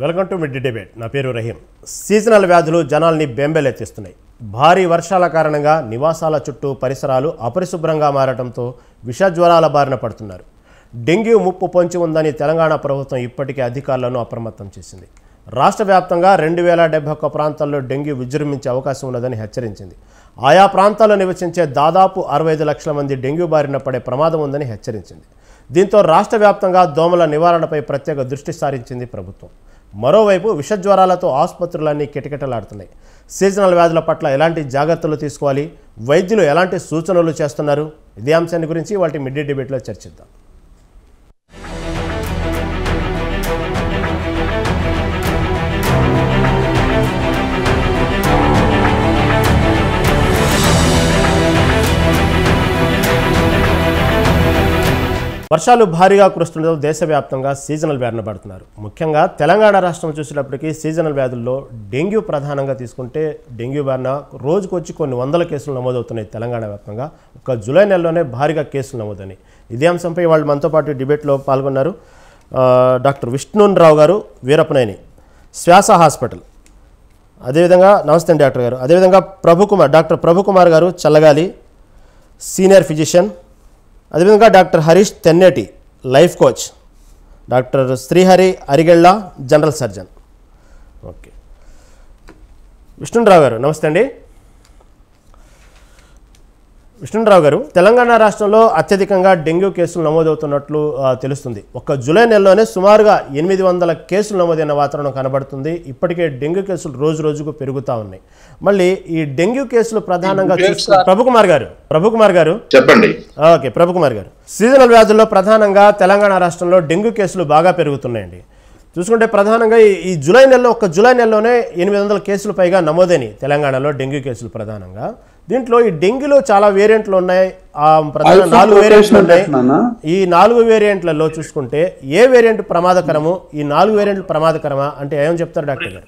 Welcome to mid debate. నా పేరు Rahim. Seasonal వ్యాధులు జనాల్ని బెంబేలెత్తిస్తున్నాయి. భారీ వర్షాల కారణంగా నివాసాల చుట్టూ పరిసరాలు అపరిశుభ్రంగా మారడంతో విషజ్వరాల బారిన పడుతున్నారు. డెంగ్యూ ముప్పు పొంచి ఉందని తెలంగాణ ప్రభుత్వం ఇప్పటికే అధికారులను అప్రమత్తం చేసింది. రాష్ట్ర వ్యాప్తంగా 2071 ప్రాంతాల్లో డెంగ్యూ విజృంభించే అవకాశం ఉన్నదని హెచ్చరించింది. ఆయా ప్రాంతాల్లో నివసించే దాదాపు 65 లక్షల మంది డెంగ్యూ బారిన పడే ప్రమాదం ఉందని హెచ్చరించింది. దీంతో రాష్ట్ర వ్యాప్తంగా దోమల నివారణపై ప్రత్యేక దృష్టి సారించింది ప్రభుత్వం. మరోవైపు విషజ్వరాలతో ఆసుపత్రులన్నీ కిటకిటలాడుతున్నాయి. సీజనల్ వ్యాధుల పట్ల ఎలాంటి జాగ్రత్తలు తీసుకోవాలి, వైద్యులు ఎలాంటి సూచనలు చేస్తున్నారు, ఇదే అంశాన్ని గురించి వాటి మిడ్ డిబేట్లో చర్చిద్దాం. వర్షాలు భారీగా కురుస్తుండటంతో దేశవ్యాప్తంగా సీజనల్ బారిన పడుతున్నారు. ముఖ్యంగా తెలంగాణ రాష్ట్రం చూసేటప్పటికీ సీజనల్ వ్యాధుల్లో డెంగ్యూ ప్రధానంగా తీసుకుంటే డెంగ్యూ బారిన రోజుకొచ్చి కొన్ని వందల కేసులు నమోదవుతున్నాయి. తెలంగాణ వ్యాప్తంగా ఒక జూలై నెలలోనే భారీగా కేసులు నమోదని. ఇదే అంశంపై వాళ్ళు మనతో పాటు డిబేట్లో పాల్గొన్నారు. డాక్టర్ విష్ణున్ రావు గారు, వీరపనేని శ్వాస హాస్పిటల్, అదేవిధంగా నమస్తే డాక్టర్ గారు. అదేవిధంగా డాక్టర్ ప్రభుకుమార్ గారు, చల్లగాలి సీనియర్ ఫిజిషియన్, అదేవిధంగా doctor Harish Tenneti life coach, doctor Srihari Arigella general surgeon. Okay, Vishnurao గారు నమస్తే అండి. విష్ణురావు గారు, తెలంగాణ రాష్ట్రంలో అత్యధికంగా డెంగ్యూ కేసులు నమోదవుతున్నట్లు తెలుస్తుంది. ఒక్క జూలై నెలలోనే సుమారుగా 800 కేసులు నమోదైన వాతావరణం కనబడుతుంది. ఇప్పటికే డెంగ్యూ కేసులు రోజు రోజుకు పెరుగుతూ ఉన్నాయి. మళ్ళీ ఈ డెంగ్యూ కేసులు ప్రధానంగా ప్రభుకుమార్ గారు చెప్పండి. ఓకే, ప్రభుకుమార్ గారు, సీజనల్ వ్యాధుల్లో ప్రధానంగా తెలంగాణ రాష్ట్రంలో డెంగ్యూ కేసులు బాగా పెరుగుతున్నాయండి. చూసుకుంటే ప్రధానంగా ఈ ఒక్క జూలై నెలలోనే 800 కేసులు పైగా నమోదైనవి తెలంగాణలో డెంగ్యూ కేసులు ప్రధానంగా. దీంట్లో ఈ డెంగ్యూలో చాలా వేరియంట్లు ఉన్నాయి. ప్రధాన 4 వేరియంట్లు ఉన్నాయి. ఈ 4 వేరియంట్లలో చూసుకుంటే ఏ వేరియంట్ ప్రమాదకరము, ఈ 4 వేరియంట్లు ప్రమాదకరమా అంటే ఏం చెప్తారు డాక్టర్ గారు?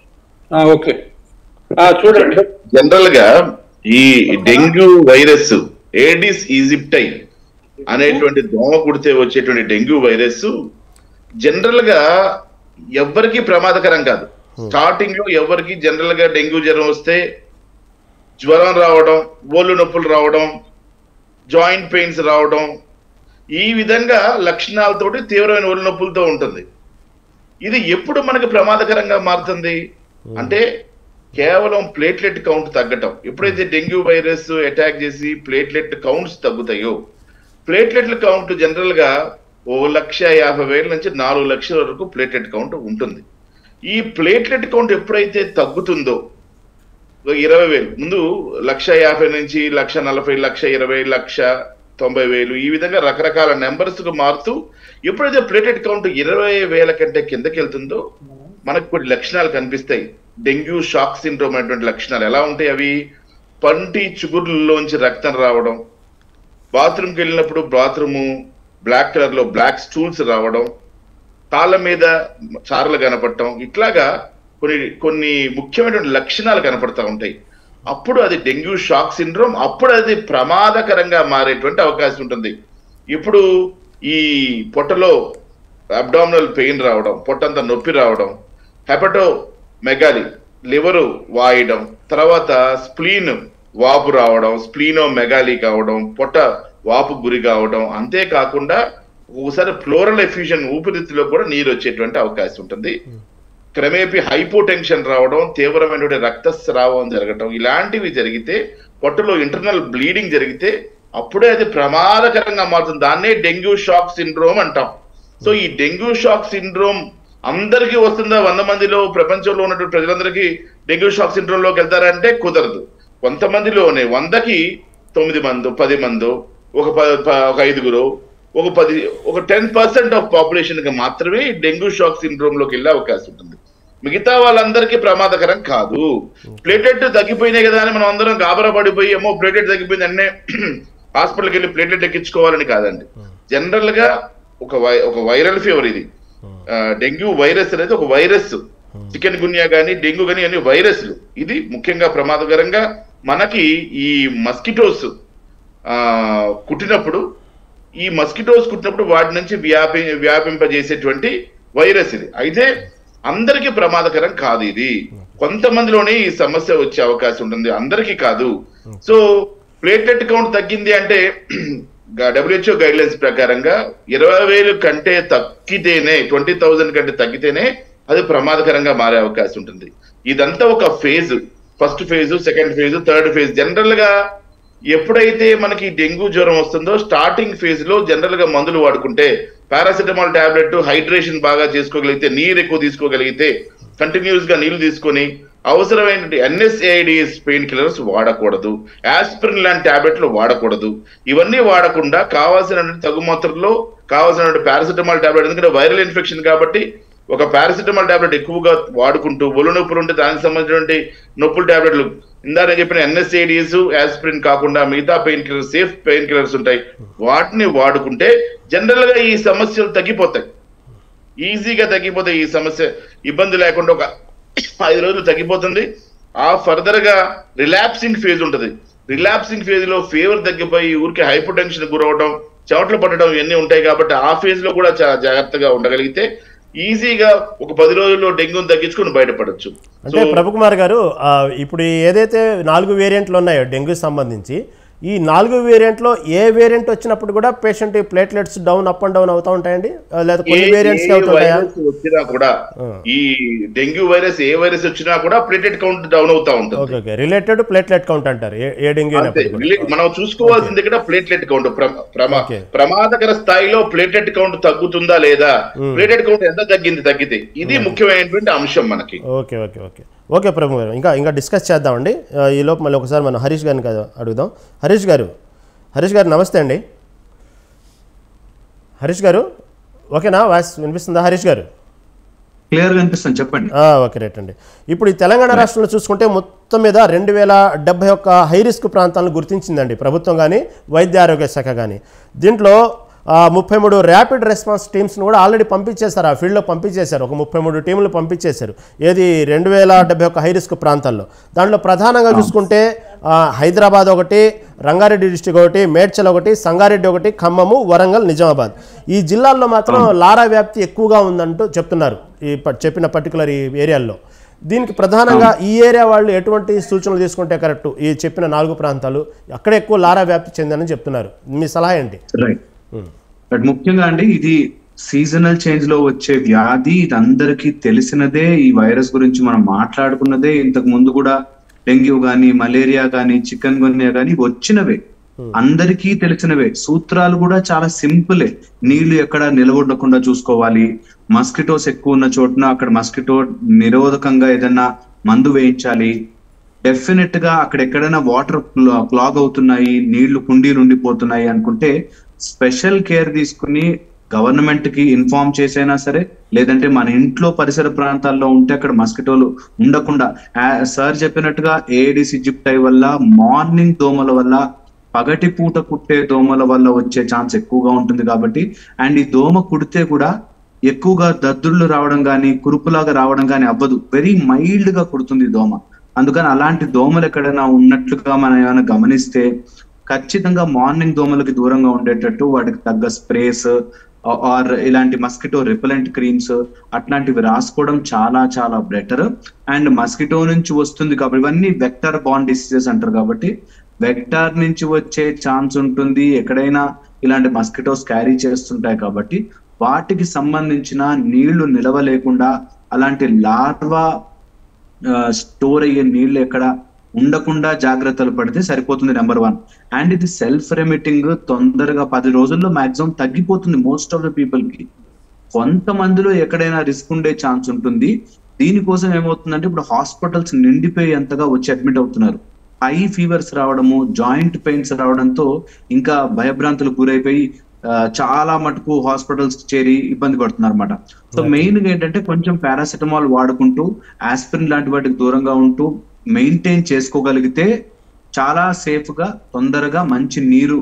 ఓకే, చూడండి, జనరల్ గా ఈ డెంగ్యూ వైరస్ ఏడిస్ ఈజిప్టై అనేటువంటి దోమ కుడితే వచ్చేటువంటి డెంగ్యూ వైరస్ జనరల్ గా ఎవరికి ప్రమాదకరం కాదు. స్టార్టింగ్ లో ఎవరికి జనరల్ గా డెంగ్యూ జ్వరం వస్తే జ్వరం రావడం, ఒళ్ళు నొప్పులు రావడం, జాయింట్ పెయిన్స్ రావడం, ఈ విధంగా లక్షణాలతోటి తీవ్రమైన ఒళ్ళు నొప్పులతో ఉంటుంది. ఇది ఎప్పుడు మనకి ప్రమాదకరంగా మారుతుంది అంటే కేవలం ప్లేట్లెట్ కౌంట్ తగ్గటం. ఎప్పుడైతే డెంగ్యూ వైరస్ అటాక్ చేసి ప్లేట్లెట్ కౌంట్స్ తగ్గుతాయో, ప్లేట్లెట్ల కౌంట్ జనరల్ గా 1,50,000 నుంచి 4 లక్షల వరకు ప్లేట్లెట్ కౌంట్ ఉంటుంది. ఈ ప్లేట్లెట్ కౌంట్ ఎప్పుడైతే తగ్గుతుందో, 20,000 ముందు 1,50,000 నుంచి 1,40,000, 1,20,000, 1,90,000 ఈ విధంగా రకరకాల నెంబర్స్ కు మారుతూ ఎప్పుడైతే ప్లేటెడ్ కౌంట్ 20,000 కంటే కిందకి వెళ్తుందో మనకు కొన్ని లక్షణాలు కనిపిస్తాయి. డెంగ్యూ షాక్ సిండ్రోమ్ అనేటువంటి లక్షణాలు ఎలా ఉంటాయి? అవి పంటి చిగుర్లలోంచి రక్తం రావడం, బాత్రూమ్కి వెళ్ళినప్పుడు బాత్రూము బ్లాక్ కలర్ లో బ్లాక్ స్టూల్స్ రావడం, కాళ్ళ మీద చారలు కనపడటం, ఇట్లాగా కొన్ని ముఖ్యమైనటువంటి లక్షణాలు కనపడతా ఉంటాయి. అప్పుడు అది డెంగ్యూ షాక్ సిండ్రోమ్. అప్పుడు అది ప్రమాదకరంగా మారేటువంటి అవకాశం ఉంటుంది. ఇప్పుడు ఈ పొట్టలో అబ్డామినల్ పెయిన్ రావడం, పొట్టంతా నొప్పి రావడం, హెపటో మెగాలి లివరు వాయడం, తర్వాత స్ప్లీన్ వాపు రావడం, స్ప్లీనో మెగాలి కావడం, పొట్ట వాపు గురి కావడం, అంతేకాకుండా ఒకసారి ఫ్లోరల్ ఎఫ్యూజన్ ఊపిరితిత్తులో కూడా నీరు వచ్చేటువంటి అవకాశం ఉంటుంది. క్రమేపీ హైపోటెన్షన్ రావడం, తీవ్రమైనటువంటి రక్తస్రావం జరగటం, ఇలాంటివి జరిగితే, పొట్టలో ఇంటర్నల్ బ్లీడింగ్ జరిగితే అప్పుడే అది ప్రమాదకరంగా మారుతుంది. దాన్నే డెంగ్యూ షాక్ సిండ్రోమ్ అంటాం. సో ఈ డెంగ్యూ షాక్ సిండ్రోమ్ అందరికీ వస్తుందా? 100 మందిలో ప్రపంచంలో ఉన్నటువంటి ప్రజలందరికీ డెంగ్యూ షాక్ సిండ్రోమ్ లోకి వెళ్తారంటే కుదరదు. కొంతమందిలోనే 100కి 9 మందో 10 మందో, ఒక 5గురు, ఒక 10% ఆఫ్ పాపులేషన్ కి మాత్రమే డెంగ్యూ షాక్ సిండ్రోమ్ లోకి వెళ్ళే అవకాశం ఉంటుంది. మిగతా వాళ్ళందరికీ ప్రమాదకరం కాదు. ప్లేటెట్ తగ్గిపోయినాయి కదా అని మనం అందరం గాబరా పడిపోయి ఏమో ప్లేటెట్ తగ్గిపోయింది అన్నే హాస్పిటల్కి వెళ్ళి ప్లేటెట్ ఎక్కించుకోవాలని కాదండి. జనరల్ గా ఒక వైరల్ ఫీవర్ ఇది. డెంగ్యూ వైరస్ అనేది ఒక వైరస్. చికెన్ గున్యా కానీ డెంగ్యూ కానీ అన్ని వైరస్లు. ఇది ముఖ్యంగా ప్రమాదకరంగా మనకి ఈ మస్కిటోస్ కుట్టినప్పుడు వాటి నుంచి వ్యాపింపజేసేటువంటి వైరస్ ఇది. అయితే అందరికీ ప్రమాదకరం కాదు ఇది. కొంతమందిలోనే ఈ సమస్య వచ్చే అవకాశం ఉంటుంది, అందరికీ కాదు. సో ప్లేట్లెట్ కౌంట్ తగ్గింది అంటే WHO గైడ్ లైన్స్ ప్రకారంగా 20,000 కంటే తగ్గితేనే, 20,000 కంటే తగ్గితేనే అది ప్రమాదకరంగా మారే అవకాశం ఉంటుంది. ఇదంతా ఒక phase, first phase, second phase, third phase. General గా ఎప్పుడైతే మనకి డెంగ్యూ జ్వరం వస్తుందో స్టార్టింగ్ ఫేజ్ లో జనరల్ గా మందులు వాడుకుంటే, పారాసిటమాల్ టాబ్లెట్, హైడ్రేషన్ బాగా చేసుకోగలిగితే, నీరు ఎక్కువ తీసుకోగలిగితే, కంటిన్యూస్ గా నీళ్లు తీసుకొని అవసరమైన NSAIDs పెయిన్ కిల్లర్స్ వాడకూడదు, ఆస్పిరిన్ లాంటి టాబ్లెట్లు వాడకూడదు. ఇవన్నీ వాడకుండా కావాల్సిన తగు మాత్రలో కావాల్సిన పారాసిటమాల్ టాబ్లెట్, ఎందుకంటే వైరల్ ఇన్ఫెక్షన్ కాబట్టి ఒక పారాసిటమాల్ టాబ్లెట్ ఎక్కువగా వాడుకుంటూ, ఒళ్ళు నొప్పులు ఉంటే దానికి సంబంధించినటువంటి నొప్పుల టాబ్లెట్లు, ఇందాక చెప్పిన NSAIDs, ఆస్పిరిన్ కాకుండా మిగతా pain killers, safe pain killers ఉంటాయి, వాటిని వాడుకుంటే జనరల్ గా ఈ సమస్యలు తగ్గిపోతాయి, ఈజీగా తగ్గిపోతాయి. ఈ సమస్య ఇబ్బంది లేకుండా ఒక 5 రోజులు తగ్గిపోతుంది. ఆ ఫర్దర్ గా రిలాప్సింగ్ ఫేజ్ ఉంటుంది. రిలాప్సింగ్ ఫేజ్ లో ఫీవర్ తగ్గిపోయి ఊరికి హైపర్ టెన్షన్ గురవడం, చెమటలు పట్టడం ఇవన్నీ ఉంటాయి. కాబట్టి ఆ ఫేజ్ లో కూడా చాలా జాగ్రత్తగా ఉండగలిగితే ఈజీగా ఒక 10 రోజుల్లో డెంగ్యూని తగ్గించుకుని బయటపడచ్చు. అంటే ప్రభుకుమార్ గారు, ఇప్పుడు ఏదైతే 4 వేరియంట్లు ఉన్నాయో డెంగ్యూ సంబంధించి, ఈ 4 వేరియంట్లో ఏ వేరియంట్ వచ్చినప్పుడు కూడా patient platelets down, up and down అవుతా ఉంటాయండి, లేదా కొన్ని వేరియంట్స్ అవుతుంటాయా? వచ్చినా కూడా ఈ డెంగ్యూ వైరస్ ఏ వైరస్ వచ్చినా కూడా ప్లేట్లెట్ కౌంట్ డౌన్ అవుతా ఉంటుంది. ఓకే, రిలేటెడ్ ప్లేట్లెట్ కౌంట్ అంటారు ఏ డెంగ్యూ. మనం చూసుకోవాల్సింది ఇక్కడ ప్లేట్లెట్ కౌంట్, ప్రమాదకర స్థాయిలో ప్లేట్లెట్ కౌంట్ తగ్గుతుందా లేదా, ప్లేట్లెట్ కౌంట్ ఎంత తగ్గితే, ఇది ముఖ్యమైనటువంటి అంశం మనకి. ఓకే ఓకే ఓకే ఓకే ప్రభు గారు, ఇంకా డిస్కస్ చేద్దామండి. ఈ లోపు మళ్ళీ ఒకసారి మనం హరీష్ గారిని అడుగుదాం. హరీష్ గారు నమస్తే అండి. హరీష్ గారు ఓకేనా? వాయిస్ వినిపిస్తుందా హరీష్ గారు? క్లియర్గా అనిపిస్తుంది, చెప్పండి. ఓకే రైట్ అండి. ఇప్పుడు ఈ తెలంగాణ రాష్ట్రంలో చూసుకుంటే మొత్తం మీద 2071 హై రిస్క్ ప్రాంతాలను గుర్తించిందండి ప్రభుత్వం కానీ వైద్య ఆరోగ్య శాఖ కానీ. దీంట్లో 33 ర్యాపిడ్ రెస్పాన్స్ టీమ్స్ను కూడా ఆల్రెడీ పంపించేశారు, ఆ ఫీల్డ్లో పంపించేశారు. ఒక 33 టీంలు పంపించేశారు. ఏది 2071 హై రిస్క్ ప్రాంతాల్లో. దాంట్లో ప్రధానంగా చూసుకుంటే హైదరాబాద్ ఒకటి, రంగారెడ్డి డిస్టిక్ ఒకటి, మేడ్చల్ ఒకటి, సంగారెడ్డి ఒకటి, ఖమ్మము, వరంగల్, నిజామాబాద్. ఈ జిల్లాల్లో మాత్రం లారా వ్యాప్తి ఎక్కువగా ఉందంటూ చెప్తున్నారు ఈ చెప్పిన పర్టికులర్ ఈ ఏరియాల్లో. దీనికి ప్రధానంగా ఈ ఏరియా వాళ్ళు ఎటువంటి సూచనలు తీసుకుంటే కరెక్ట్? ఈ చెప్పిన 4 ప్రాంతాలు అక్కడ ఎక్కువ లారా వ్యాప్తి చెందని చెప్తున్నారు. మీ సలహా ఏంటి? బట్ ముఖ్యంగా అండి, ఇది సీజనల్ చేంజ్ లో వచ్చే వ్యాధి, ఇది అందరికీ తెలిసినదే. ఈ వైరస్ గురించి మనం మాట్లాడుకున్నదే. ఇంతకు ముందు కూడా డెంగ్యూ గానీ, మలేరియా గానీ, చికెన్ గున్యా గానీ వచ్చినవే, అందరికీ తెలిసినవే. సూత్రాలు కూడా చాలా సింపులే. నీళ్లు ఎక్కడ నిలబడకుండా చూసుకోవాలి, మస్కిటోస్ ఎక్కువ ఉన్న చోటున అక్కడ మస్కిటో నిరోధకంగా ఏదన్నా మందు వేయించాలి, డెఫినెట్ గా అక్కడ ఎక్కడైనా వాటర్ క్లాగ్ అవుతున్నాయి, నీళ్లు కుండీలు ఉండిపోతున్నాయి అనుకుంటే స్పెషల్ కేర్ తీసుకుని గవర్నమెంట్ కి ఇన్ఫార్మ్ చేసైనా సరే, లేదంటే మన ఇంట్లో పరిసర ప్రాంతాల్లో ఉంటే అక్కడ మస్కిటోలు ఉండకుండా, సార్ చెప్పినట్టుగా ఏడిస్ ఈజిప్టై వల్ల, మార్నింగ్ దోమల వల్ల, పగటి పూట కుట్టే దోమల వల్ల వచ్చే ఛాన్స్ ఎక్కువగా ఉంటుంది కాబట్టి, అండ్ ఈ దోమ కుడితే కూడా ఎక్కువగా దద్దుర్లు రావడం కానీ, కురుపులాగా రావడం కానీ అవ్వదు, వెరీ మైల్డ్ గా కుడుతుంది దోమ. అందుకని అలాంటి దోమలు ఎక్కడైనా ఉన్నట్లుగా మనం ఏమైనా గమనిస్తే ఖచ్చితంగా మార్నింగ్ దోమలకి దూరంగా ఉండేటట్టు వాటికి తగ్గ స్ప్రేస్ ఆర్ ఇలాంటి మస్కిటో రిపెలెంట్ క్రీమ్స్ అట్లాంటివి రాసుకోవడం చాలా చాలా బెటర్. అండ్ మస్కిటో నుంచి వస్తుంది కాబట్టి, ఇవన్నీ వెక్టర్ బార్న్ డిసీజెస్ అంటారు కాబట్టి వెక్టర్ నుంచి వచ్చే ఛాన్స్ ఉంటుంది. ఎక్కడైనా ఇలాంటి మస్కిటోస్ క్యారీ చేస్తుంటాయి కాబట్టి వాటికి సంబంధించిన నీళ్లు నిలవ లేకుండా, అలాంటి లార్వా స్టోర్ అయ్యే నీళ్లు ఎక్కడ ఉండకుండా జాగ్రత్తలు పడితే సరిపోతుంది, నెంబర్ 1. అండ్ ఇది సెల్ఫ్ రెమిటింగ్, తొందరగా 10 రోజుల్లో మాక్సిమం తగ్గిపోతుంది మోస్ట్ ఆఫ్ ద పీపుల్ కి. కొంతమందిలో ఎక్కడైనా రిస్క్ ఉండే ఛాన్స్ ఉంటుంది. దీనికోసం ఏమవుతుందంటే ఇప్పుడు హాస్పిటల్స్ నిండిపోయేంతగా వచ్చి అడ్మిట్ అవుతున్నారు. హై ఫీవర్స్ రావడము, జాయింట్ పెయిన్స్ రావడంతో ఇంకా భయభ్రాంతులకు గురైపోయి చాలా మటుకు హాస్పిటల్స్ చేరి ఇబ్బంది పడుతున్నారు అనమాట. సో మెయిన్ గా ఏంటంటే కొంచెం పారాసిటమాల్ వాడుకుంటూ, ఆస్పిరిన్ లాంటి వాటికి దూరంగా ఉంటూ మెయింటైన్ చేసుకోగలిగితే చాలా సేఫ్ గా, తొందరగా మంచి నీరు,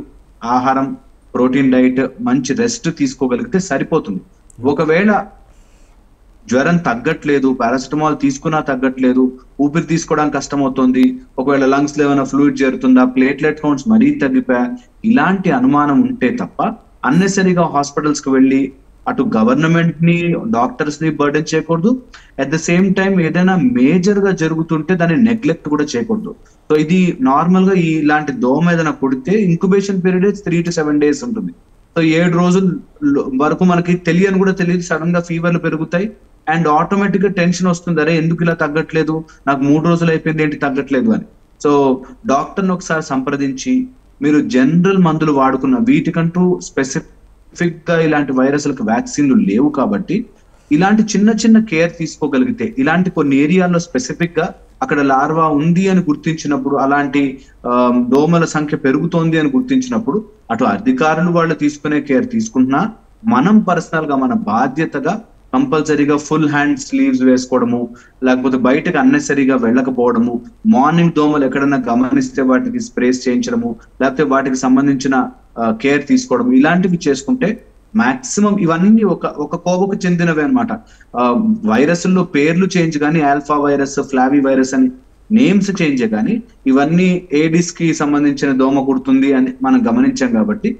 ఆహారం, ప్రోటీన్ డైట్, మంచి రెస్ట్ తీసుకోగలిగితే సరిపోతుంది. ఒకవేళ జ్వరం తగ్గట్లేదు, పారాసిటమాల్ తీసుకున్నా తగ్గట్లేదు, ఊపిరి తీసుకోవడానికి కష్టం అవుతుంది, ఒకవేళ లంగ్స్ లో ఏమైనా ఫ్లూయిడ్ చేరుతుందా, ప్లేట్లెట్ కౌంట్స్ మరీ తగ్గిపోయా, ఇలాంటి అనుమానం ఉంటే తప్ప అన్నెసరీగా హాస్పిటల్స్ కి వెళ్ళి అటు గవర్నమెంట్ ని డాక్టర్స్ ని బర్డెన్ చేయకూడదు. అట్ ద సేమ్ టైం ఏదైనా మేజర్ గా జరుగుతుంటే దాన్ని నెగ్లెక్ట్ కూడా చేయకూడదు. సో ఇది నార్మల్ గా ఇలాంటి దోమ ఏదైనా కుడితే ఇంక్యుబేషన్ పీరియడ్ 3 to 7 days ఉంటుంది. సో 7 రోజుల వరకు మనకి తెలియని కూడా తెలియదు, సడన్ గా ఫీవర్లు పెరుగుతాయి అండ్ ఆటోమేటిక్ గా టెన్షన్ వస్తుంది, అరే ఎందుకు ఇలా తగ్గట్లేదు, నాకు 3 రోజులు అయిపోయింది ఏంటి తగ్గట్లేదు అని. సో డాక్టర్ని ఒకసారి సంప్రదించి మీరు జనరల్ మందులు వాడుకున్న, వీటికంటూ స్పెసిఫిక్ గా ఇలాంటి వైరస్లకు వ్యాక్సిన్లు లేవు కాబట్టి ఇలాంటి చిన్న చిన్న కేర్ తీసుకోగలిగితే, ఇలాంటి కొన్ని ఏరియాల్లో స్పెసిఫిక్ గా అక్కడ లార్వా ఉంది అని గుర్తించినప్పుడు, అలాంటి దోమల సంఖ్య పెరుగుతోంది అని గుర్తించినప్పుడు అటు అధికారులు వాళ్ళు తీసుకునే కేర్ తీసుకుంటున్నా, మనం పర్సనల్ గా మన బాధ్యతగా కంపల్సరీగా ఫుల్ హ్యాండ్ స్లీవ్స్ వేసుకోవడము, లేకపోతే బయటకు అన్నెసరీగా వెళ్ళకపోవడము, మార్నింగ్ దోమలు ఎక్కడైనా గమనిస్తే వాటికి స్ప్రేస్ చేయించడము, లేకపోతే వాటికి సంబంధించిన కేర్ తీసుకోవడం, ఇలాంటివి చేసుకుంటే మాక్సిమం ఇవన్నీ ఒక కోవకు చెందినవి అనమాట. వైరస్ల్లో పేర్లు చేంజ్ కానీ, ఆల్ఫా వైరస్, ఫ్లావీ వైరస్ అని నేమ్స్ చేంజ్ కానీ, ఇవన్నీ ఏడిస్ కి సంబంధించిన దోమ కుడుతుంది అని మనం గమనించాం కాబట్టి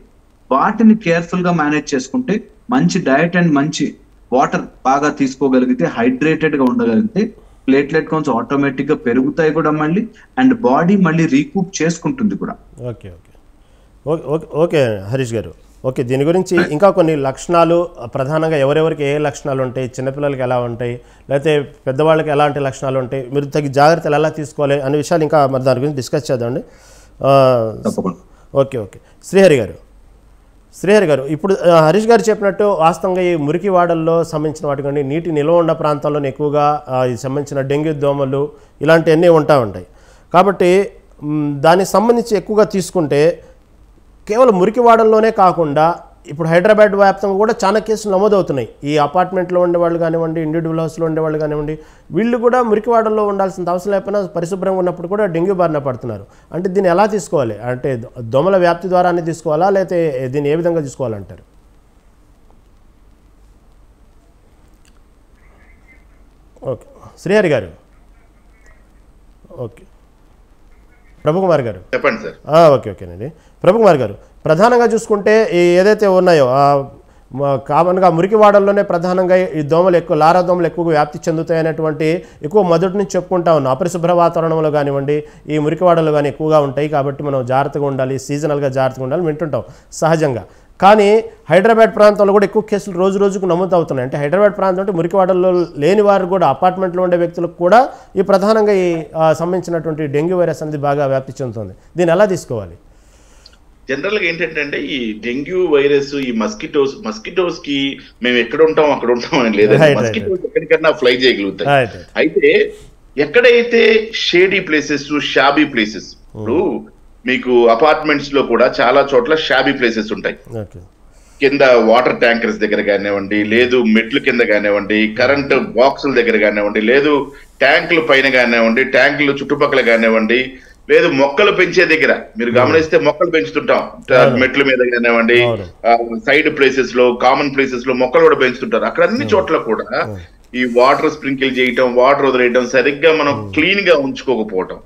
వాటిని కేర్ఫుల్ గా మేనేజ్ చేసుకుంటే, మంచి డయట్ అండ్ మంచి వాటర్ బాగా తీసుకోగలిగితే, హైడ్రేటెడ్ గా ఉండగలిగితే ప్లేట్లెట్ కౌంట్స్ ఆటోమేటిక్ గా పెరుగుతాయి కూడా మళ్ళీ, అండ్ బాడీ మళ్ళీ రీకూప్ చేసుకుంటుంది కూడా. Okay okay okay okay Harish గారు, ఓకే దీని గురించి ఇంకా కొన్ని లక్షణాలు, ప్రధానంగా ఎవరెవరికి ఏ లక్షణాలు ఉంటాయి, చిన్నపిల్లలకి ఎలా ఉంటాయి, లేకపోతే పెద్దవాళ్ళకి ఎలాంటి లక్షణాలు ఉంటాయి, మీరు తగిన జాగ్రత్తలు ఎలా తీసుకోవాలి అనే విషయాలు ఇంకా మరి దాని గురించి డిస్కస్ చేద్దామండి. ఓకే ఓకే శ్రీహరి గారు, ఇప్పుడు హరీష్ గారు చెప్పినట్టు వాస్తవంగా ఈ మురికి వాడల్లో సంబంధించిన వాటి కానీ నీటి నిల్వ ఉన్న ప్రాంతాల్లోనే ఎక్కువగా ఈ సంబంధించిన డెంగ్యూ దోమలు ఇలాంటివన్నీ ఉంటాయి. కాబట్టి దానికి సంబంధించి ఎక్కువగా తీసుకుంటే కేవలం మురికి వాడల్లోనే కాకుండా ఇప్పుడు హైదరాబాద్ వ్యాప్తంగా కూడా చాలా కేసులు నమోదవుతున్నాయి. ఈ అపార్ట్మెంట్లో ఉండేవాళ్ళు కానివ్వండి, ఇండివిజువల్ హౌస్లో ఉండేవాళ్ళు కానివ్వండి, వీళ్ళు కూడా మురికి వాడల్లో ఉండాల్సిన అవసరం లేకపోయినా పరిశుభ్రంగా ఉన్నప్పుడు కూడా డెంగ్యూ బారిన పడుతున్నారు. అంటే దీన్ని ఎలా తీసుకోవాలి? అంటే దోమల వ్యాప్తి ద్వారానే తీసుకోవాలా, లేకపోతే దీన్ని ఏ విధంగా తీసుకోవాలంటారు? ఓకే శ్రీహరి గారు, ఓకే ప్రభుకుమార్ గారు చెప్పండి సార్. ఓకేనండి. ప్రభుకుమార్ గారు, ప్రధానంగా చూసుకుంటే ఈ ఏదైతే ఉన్నాయో కామన్గా మురికి వాడల్లోనే ప్రధానంగా ఈ దోమలు ఎక్కువ, లారా దోమలు ఎక్కువగా వ్యాప్తి చెందుతాయి అనేటువంటి ఎక్కువ మొదటి నుంచి చెప్పుకుంటా ఉన్నాం. అపరిశుభ్ర వాతావరణంలో కానివ్వండి, ఈ మురికి వాడలు కానీ ఎక్కువగా ఉంటాయి కాబట్టి మనం జాగ్రత్తగా ఉండాలి, సీజనల్గా జాగ్రత్తగా ఉండాలి వింటుంటాం సహజంగా. కానీ హైదరాబాద్ ప్రాంతంలో కూడా ఎక్కువ కేసులు రోజు రోజుకు నమోదు అవుతున్నాయి. అంటే హైదరాబాద్ ప్రాంతం అంటే మురికివాడల్లో లేని వారు కూడా, అపార్ట్మెంట్లో ఉండే వ్యక్తులకు కూడా ఈ ప్రధానంగా ఈ సంబంధించినటువంటి డెంగ్యూ వైరస్ అనేది బాగా వ్యాప్తి చెందుతుంది. దీన్ని ఎలా తీసుకోవాలి? జనరల్ గా ఏంటంటే ఈ డెంగ్యూ వైరస్, ఈ మస్కిటోస్ కి మేము ఎక్కడ ఉంటాం అక్కడ ఉంటాం అని లేదు. మస్కిటోస్ ఎక్కడికన్నా ఫ్లై చేయగలుగుతాయి. అయితే ఎక్కడైతే షేడీ ప్లేసెస్, షాబీ ప్లేసెస్, ఇప్పుడు మీకు అపార్ట్మెంట్స్ లో కూడా చాలా చోట్ల షాబీ ప్లేసెస్ ఉంటాయి. కింద వాటర్ ట్యాంకర్స్ దగ్గర కానివ్వండి, లేదు మెట్లు కింద కానివ్వండి, కరెంట్ బాక్సుల దగ్గర కానివ్వండి, లేదు ట్యాంకుల పైన కానివ్వండి, ట్యాంకుల చుట్టుపక్కల కానివ్వండి, లేదు మొక్కలు పెంచే దగ్గర మీరు గమనిస్తే మొక్కలు పెంచుతుంటాం, మెట్ల మీద కానివ్వండి, సైడ్ ప్లేసెస్ లో, కామన్ ప్లేసెస్ లో మొక్కలు కూడా పెంచుతుంటారు. అక్కడ అన్ని చోట్ల కూడా ఈ వాటర్ స్ప్రింకిల్ చేయటం, వాటర్ వదిలేయటం, సరిగ్గా మనం క్లీన్ గా ఉంచుకోకపోవటం,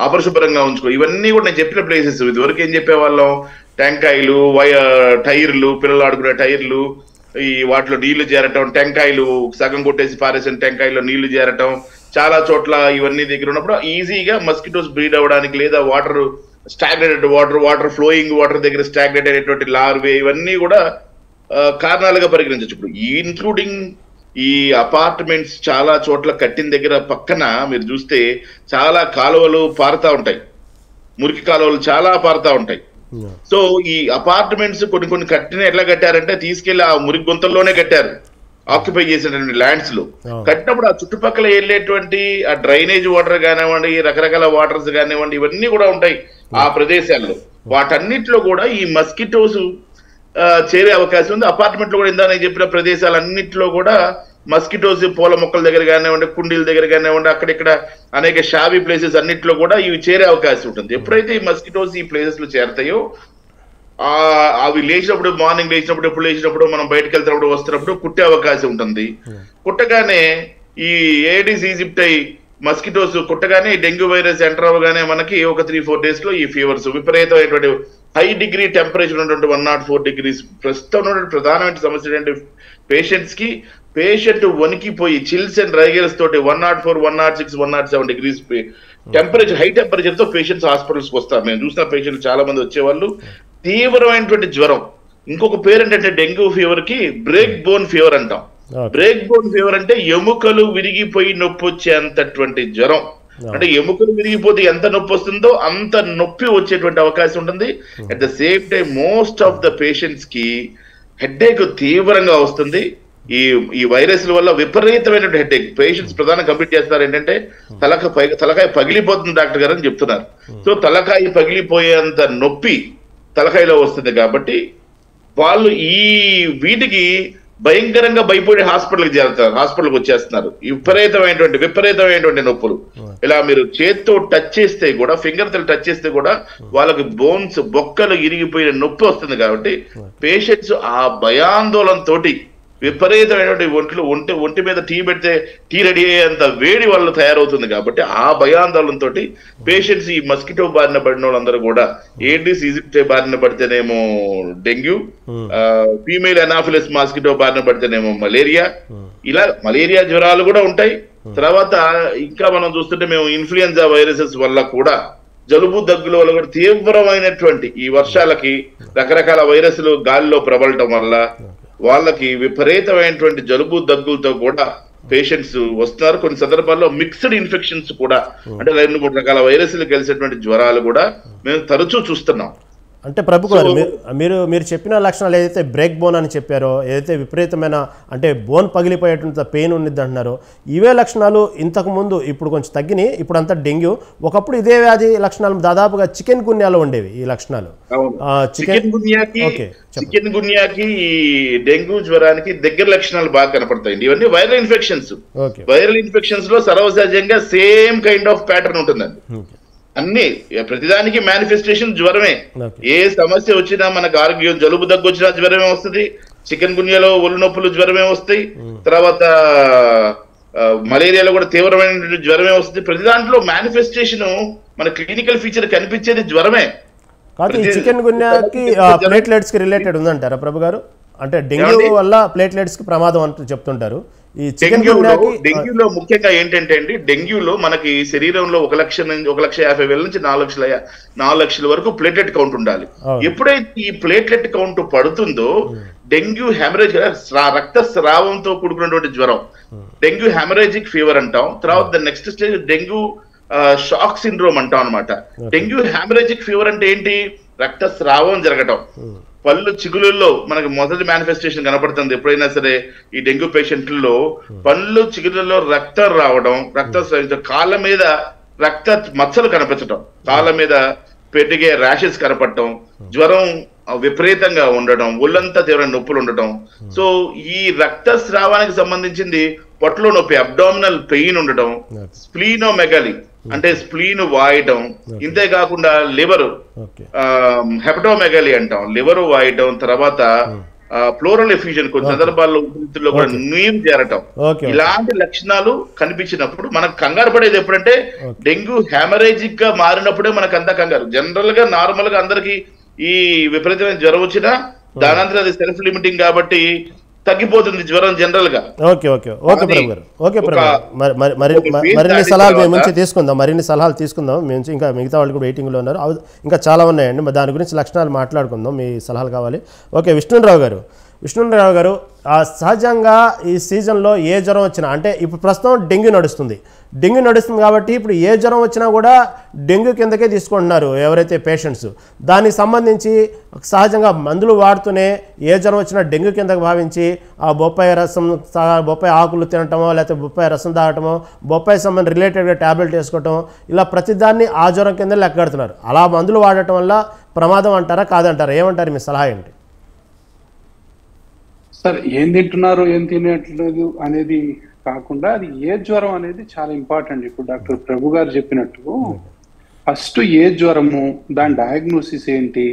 అపరిశుభ్రంగా ఇవన్నీ కూడా నేను చెప్పిన ప్లేసెస్. ఇదివరకు ఏం చెప్పేవాళ్ళం, టెంకాయలు, టైర్లు, పిల్లలు ఆడుకునే టైర్లు, ఈ వాటిలో నీళ్లు చేరటం, టెంకాయలు సగం కొట్టేసి పారేసిన టెంకాయలో నీళ్లు చేరటం, చాలా చోట్ల ఇవన్నీ దగ్గర ఉన్నప్పుడు ఈజీగా మస్కిటోస్ బ్రీడ్ అవ్వడానికి, లేదా water stagnated water flowing water దగ్గర స్టాగ్నేట్ అయినటువంటి లార్వే, ఇవన్నీ కూడా కారణాలుగా పరిగణించవచ్చు. ఇప్పుడు ఇంక్లూడింగ్ ఈ అపార్ట్మెంట్స్ చాలా చోట్ల కట్టిన దగ్గర పక్కన మీరు చూస్తే చాలా కాలువలు పారుతా ఉంటాయి, మురికి కాలువలు చాలా పారుతా ఉంటాయి. సో ఈ అపార్ట్మెంట్స్ కొన్ని కట్టిన ఎట్లా కట్టారంటే తీసుకెళ్లి ఆ మురికి గుంతల్లోనే కట్టారు, ఆక్యుపై చేసినటువంటి ల్యాండ్స్ లో కట్టినప్పుడు ఆ చుట్టుపక్కల వెళ్ళేటువంటి ఆ డ్రైనేజ్ వాటర్ కానివ్వండి, రకరకాల వాటర్స్ కానివ్వండి, ఇవన్నీ కూడా ఉంటాయి ఆ ప్రదేశాల్లో. వాటన్నిటిలో కూడా ఈ మస్కిటోస్ చేరే అవకాశం ఉంది. అపార్ట్మెంట్ లో కూడా ఇందా నేను చెప్పిన ప్రదేశాలన్నింటిలో కూడా మస్కిటోస్ పూల మొక్కల దగ్గర కానివ్వండి, కుండీల దగ్గర కానివ్వండి, అక్కడిక్కడ అనేక షాబీ ప్లేసెస్ అన్నింటిలో కూడా ఇవి చేరే అవకాశం ఉంటుంది. ఎప్పుడైతే ఈ మస్కిటోస్ ఈ ప్లేసెస్ లో చేరతాయో అవి లేచినప్పుడు, మార్నింగ్ లేచినప్పుడు, ఎప్పుడు లేచినప్పుడు, మనం బయటకు వెళ్తున్నప్పుడు, వస్తున్నప్పుడు కుట్టే అవకాశం ఉంటుంది. కుట్టగానే ఈ ఏడిస్ ఈజిప్టై మస్కిటోస్ కుట్టగానే డెంగ్యూ వైరస్ ఎంటర్ అవ్వగానే మనకి ఒక 3-4 days లో ఈ ఫీవర్స్, విపరీతమైనటువంటి హై డిగ్రీ టెంపరేచర్ ఉన్నటువంటి 104 degrees, ప్రస్తుతం ఉన్నటువంటి ప్రధానమైన సమస్య ఏంటంటే పేషెంట్ వణికిపోయి చిల్స్ అండ్ రైగల్స్ తోటి 104, 106, 107 degrees టెంపరేచర్, హై టెంపరేచర్ తో పేషెంట్స్ హాస్పిటల్స్ కి వస్తారు. మేము చూసిన పేషెంట్లు చాలా మంది వచ్చేవాళ్ళు, తీవ్రమైనటువంటి జ్వరం. ఇంకొక పేరు ఏంటంటే డెంగ్యూ ఫీవర్ కి బ్రేక్ బోన్ ఫీవర్ అంటాం. బ్రేక్ బోన్ ఫీవర్ అంటే ఎముకలు విరిగిపోయి నొప్పి వచ్చేంతటువంటి జ్వరం. అంటే ఎముకలు విరిగిపోతే ఎంత నొప్పి వస్తుందో అంత నొప్పి వచ్చేటువంటి అవకాశం ఉంటుంది. At the same time most of the patients కి హెడ్ఏక్ తీవ్రంగా వస్తుంది. ఈ వైరస్ల వల్ల విపరీతమైనటువంటి హెడ్ఏక్. పేషెంట్స్ ప్రధాన కంప్లీట్ చేస్తారు ఏంటంటే తలకాయ పగిలిపోతుంది డాక్టర్ గారు అని చెప్తున్నారు. సో తలకాయ పగిలిపోయేంత నొప్పి తలకాయలో వస్తుంది కాబట్టి వాళ్ళు వీటికి భయంకరంగా భయపడి హాస్పిటల్కి వచ్చేస్తున్నారు. విపరీతమైనటువంటి నొప్పులు. ఇలా మీరు చేత్తో టచ్ చేస్తే కూడా, ఫింగర్ తో టచ్ చేస్తే కూడా వాళ్ళకి బోన్స్, బొక్కలు ఇరిగిపోయిన నొప్పి వస్తుంది. కాబట్టి పేషెంట్స్ ఆ భయాందోళనతోటి విపరీతమైనటువంటి ఒంటి మీద టీ పెడితే టీ రెడీ అయ్యేంత వేడి వాళ్ళు తయారవుతుంది. కాబట్టి ఆ భయాందోళనతో పేషెంట్స్ ఈ మస్కిటో బారిన పడిన వాళ్ళందరూ కూడా ఏడిస్ ఈజిప్ట్ బారిన పడితేనేమో డెంగ్యూ, ఫీమేల్ అనాఫిలస్ మాస్కిటో బారిన పడితేనేమో మలేరియా, ఇలా మలేరియా జ్వరాలు కూడా ఉంటాయి. తర్వాత ఇంకా మనం చూస్తుంటే మేము ఇన్ఫ్లుయెన్జా వైరసెస్ వల్ల కూడా జలుబు దగ్గుల వల్ల కూడా తీవ్రమైనటువంటి ఈ వర్షాలకి రకరకాల వైరస్లు గాలిలో ప్రబలటం వల్ల వాళ్ళకి విపరీతమైనటువంటి జలుబు దగ్గులతో కూడా పేషెంట్స్ వస్తున్నారు. కొన్ని సందర్భాల్లో మిక్స్డ్ ఇన్ఫెక్షన్స్ కూడా, అంటే 2-3 రకాల వైరస్లు కలిసేటువంటి జ్వరాలు కూడా మేము తరచూ చూస్తున్నాం. అంటే ప్రభు గారు, మీరు చెప్పిన లక్షణాలు ఏదైతే బ్రేక్ బోన్ అని చెప్పారో, ఏదైతే విపరీతమైన అంటే బోన్ పగిలిపోయేటువంటి పెయిన్ ఉన్నది అంటున్నారో, ఇవే లక్షణాలు ఇంతకు ముందు ఇప్పుడు కొంచెం తగ్గినాయి. ఇప్పుడు అంతా డెంగ్యూ. ఒకప్పుడు ఇదే వ్యాధి లక్షణాలు దాదాపుగా చికెన్ గున్యాలో ఉండేవి ఈ లక్షణాలు. చికెన్ గున్యాకి ఈ డెంగ్యూ జ్వరానికి దగ్గర లక్షణాలు బాగా కనపడతాయి. ఇవన్నీ వైరల్ ఇన్ఫెక్షన్స్. వైరల్ ఇన్ఫెక్షన్స్ లో సర్వసహజంగా సేమ్ కైండ్ ఆఫ్ ప్యాటర్న్ ఉంటుందండి. అన్ని ప్రతిదానికి మేనిఫెస్టేషన్ జ్వరమే. ఏ సమస్య వచ్చినా మనకు ఆరోగ్యం, జలుబు దగ్గు వచ్చినా జ్వరమే వస్తుంది, చికెన్ గున్యాలో ఒళ్ళు నొప్పులు జ్వరమే వస్తాయి, తర్వాత మలేరియాలో కూడా తీవ్రమైన జ్వరమే వస్తుంది. ప్రతి దాంట్లో మేనిఫెస్టేషన్ మన క్లినికల్ ఫీచర్ కనిపించేది జ్వరమే. కాదు, ఈ చికెన్ గున్యాకి ప్లేట్లెట్స్ కి రిలేటెడ్ ఉందంటారా ప్రభు గారు? అంటే డెంగ్యూ వల్ల ప్లేట్లెట్స్ కి ప్రమాదం అంటూ చెప్తుంటారు. ఈ డెంగ్యూలో ముఖ్యంగా ఏంటంటే అండి, డెంగ్యూలో మనకి శరీరంలో 1,50,000 నుంచి 4 లక్షల వరకు ప్లేట్లెట్ కౌంట్ ఉండాలి. ఎప్పుడైతే ఈ ప్లేట్లెట్ కౌంట్ పడుతుందో డెంగ్యూ హెమరేజ్, రక్త స్రావంతో కూడుకున్నటువంటి జ్వరం, డెంగ్యూ హెమరేజిక్ ఫీవర్ అంటాం. తర్వాత next stage dengue shock syndrome అంటాం అనమాట. డెంగ్యూ హెమరేజిక్ ఫీవర్ అంటే ఏంటి? రక్త స్రావం జరగటం, పళ్ళు చిగుళ్ళలో మనకి మొదటి మేనిఫెస్టేషన్ కనపడుతుంది. ఎప్పుడైనా సరే ఈ డెంగ్యూ పేషెంట్లలో పళ్ళు చిగుళ్ళలో రక్తం రావడం, కాళ్ళ మీద రక్త మచ్చలు కనిపించడం, కాళ్ళ మీద పెరిగే ర్యాషెస్ కనపడటం, జ్వరం విపరీతంగా ఉండటం, ఒళ్ళంతా తీవ్ర నొప్పులు ఉండటం. సో ఈ రక్తస్రావానికి సంబంధించింది పొట్టలో నొప్పి, అబ్డామినల్ పెయిన్ ఉండటం, స్ప్లీనోమెగాలి అంటే స్ప్లీన్ వాయటం, ఇంతే కాకుండా లివర్ హెపటోమెగాలి అంటాం, లివర్ వాయటం, తర్వాత ప్లోరల్ ఎఫ్యూజన్, కొన్ని సందర్భాల్లో ఊపిరితిత్తుల్లో కూడా నీరు చేరటం, ఇలాంటి లక్షణాలు కనిపించినప్పుడు మనకు కంగారు పడేది ఎప్పుడంటే డెంగ్యూ హెమరేజిక్ గా మారినప్పుడే మనకు అంతా కంగారు. జనరల్ గా నార్మల్ గా అందరికి ఈ విపరీతమైన జ్వరం వచ్చినా దానంతా అది సెల్ఫ్ లిమిటింగ్ కాబట్టి తగ్గిపోతుంది జ్వరం జనరల్ గా. మరిన్ని సలహాలు మేము నుంచి తీసుకుందాం. మేము ఇంకా మిగతా వాళ్ళు కూడా వెయిటింగ్ లో ఉన్నారు. ఇంకా చాలా ఉన్నాయండి, దాని గురించి లక్షణాలు మాట్లాడుకుందాం. మీ సలహాలు కావాలి. ఓకే, విష్ణురావు గారు, సహజంగా ఈ సీజన్లో ఏ జ్వరం వచ్చినా, అంటే ఇప్పుడు ప్రస్తుతం డెంగ్యూ నడుస్తుంది కాబట్టి ఇప్పుడు ఏ జ్వరం వచ్చినా కూడా డెంగ్యూ కిందకే తీసుకుంటున్నారు ఎవరైతే పేషెంట్స్. దానికి సంబంధించి సహజంగా మందులు వాడుతూనే ఏ జ్వరం వచ్చినా డెంగ్యూ కిందకు భావించి ఆ బొప్పాయి ఆకులు తినటమో, లేకపోతే బొప్పాయి రసం తాగటమో, బొప్పాయి సంబంధం రిలేటెడ్గా ట్యాబ్లెట్ వేసుకోవటం, ఇలా ప్రతిదాన్ని ఆ జ్వరం కింద లెక్కగడుతున్నారు. అలా మందులు వాడటం వల్ల ప్రమాదం అంటారా కాదంటారా? ఏమంటారు? మీ సలహా ఏంటి? సార్, ఏం తింటున్నారు ఏం తినట్లేదు అనేది కాకుండా అది ఏ జ్వరం అనేది చాలా ఇంపార్టెంట్. ఇప్పుడు డాక్టర్ ప్రభు గారు చెప్పినట్టు ఫస్ట్ ఏ జ్వరము, దాని డయాగ్నోసిస్ ఏంటి,